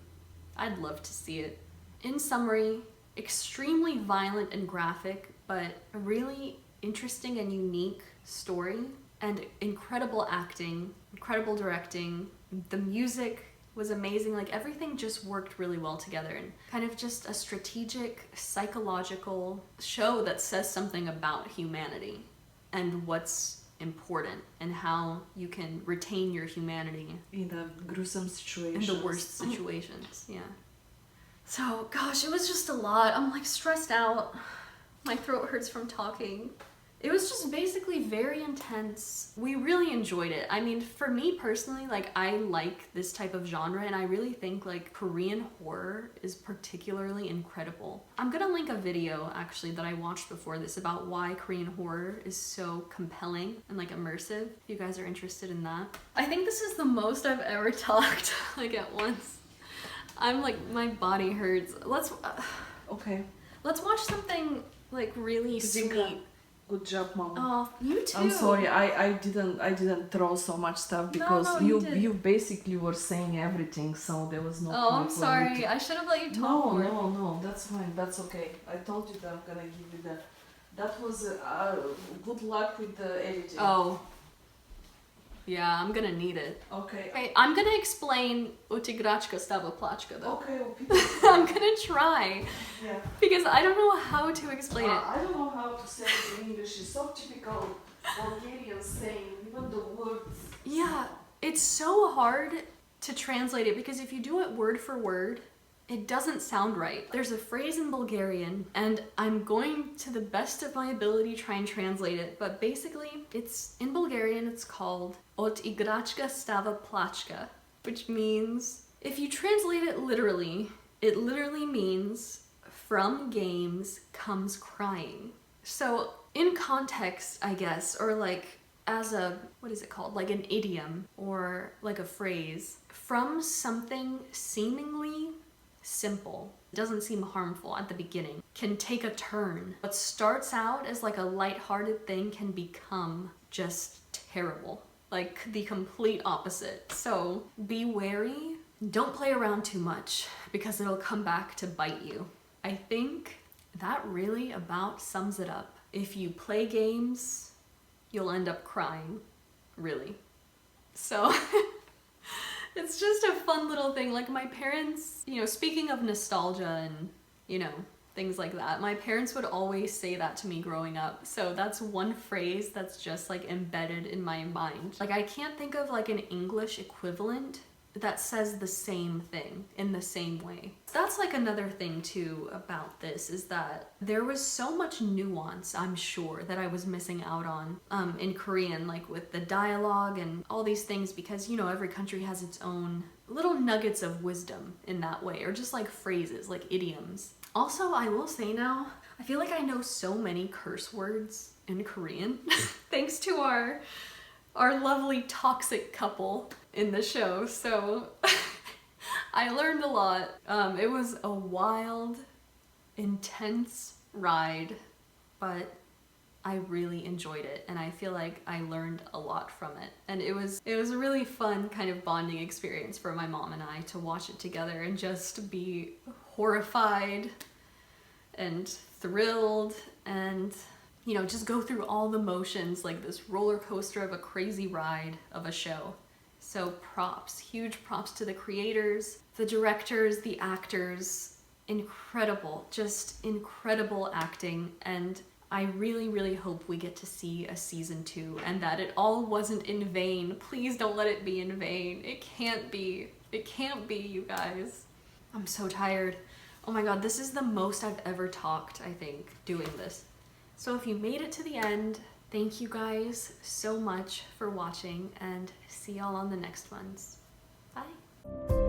[SPEAKER 1] I'd love to see it. In summary, extremely violent and graphic, but a really interesting and unique story, and incredible acting, incredible directing. The music was amazing. Like, everything just worked really well together, and kind of just a strategic, psychological show that says something about humanity and what's important and how you can retain your humanity
[SPEAKER 2] in the gruesome situations.
[SPEAKER 1] In the worst situations, yeah. So, gosh, it was just a lot. I'm like stressed out. My throat hurts from talking. It was just basically very intense. We really enjoyed it. I mean, for me personally, like, I like this type of genre, and I really think like Korean horror is particularly incredible. I'm gonna link a video actually that I watched before this about why Korean horror is so compelling and like immersive, if you guys are interested in that. I think this is the most I've ever talked like at once. I'm like, my body hurts.
[SPEAKER 2] Okay.
[SPEAKER 1] Let's watch something like really sweet.
[SPEAKER 2] Good job, Mom.
[SPEAKER 1] Oh, you too.
[SPEAKER 2] I'm sorry, I didn't throw so much stuff because
[SPEAKER 1] no,
[SPEAKER 2] you basically were saying everything, so there was no point.
[SPEAKER 1] I'm sorry. I should have let you talk more.
[SPEAKER 2] No, that's fine. That's okay. I told you that I'm gonna give you that. That was good luck with the editing.
[SPEAKER 1] Oh. Yeah, I'm gonna need it.
[SPEAKER 2] Okay.
[SPEAKER 1] Okay, I'm gonna explain Utigračka stava plačka though.
[SPEAKER 2] Okay,
[SPEAKER 1] I'm gonna try.
[SPEAKER 2] Yeah.
[SPEAKER 1] Because I don't know how to explain it.
[SPEAKER 2] I don't know how to say it in English. It's so typical Bulgarian saying, even the words.
[SPEAKER 1] Yeah, it's so hard to translate it because if you do it word for word, it doesn't sound right. There's a phrase in Bulgarian, and I'm going to the best of my ability try and translate it, but basically, it's in Bulgarian, it's called Ot igračka stava plačka, which means, if you translate it literally means from games comes crying. So, in context, I guess, or like as a, what is it called? Like an idiom or like a phrase, from something seemingly simple, doesn't seem harmful at the beginning, can take a turn. What starts out as like a lighthearted thing can become just terrible. Like the complete opposite. So be wary. Don't play around too much because it'll come back to bite you. I think that really about sums it up. If you play games, you'll end up crying, really. So it's just a fun little thing. Like my parents, you know, speaking of nostalgia and, you know, things like that, my parents would always say that to me growing up. So that's one phrase that's just like embedded in my mind. Like I can't think of like an English equivalent that says the same thing in the same way. That's like another thing too about this, is that there was so much nuance, I'm sure, that I was missing out on in Korean, like with the dialogue and all these things, because, you know, every country has its own little nuggets of wisdom in that way, or just like phrases, like idioms. Also, I will say now, I feel like I know so many curse words in Korean thanks to our lovely toxic couple in the show, so I learned a lot. It was a wild, intense ride, but I really enjoyed it, and I feel like I learned a lot from it. And it was a really fun kind of bonding experience for my mom and I to watch it together and just be horrified and thrilled and, you know, just go through all the motions, like this roller coaster of a crazy ride of a show. So props, huge props to the creators, the directors, the actors. Incredible, just incredible acting. And I really, really hope we get to see a season 2 and that it all wasn't in vain. Please don't let it be in vain. It can't be. It can't be, you guys. I'm so tired. Oh my god, this is the most I've ever talked, I think, doing this. So if you made it to the end, thank you guys so much for watching, and see y'all on the next ones. Bye.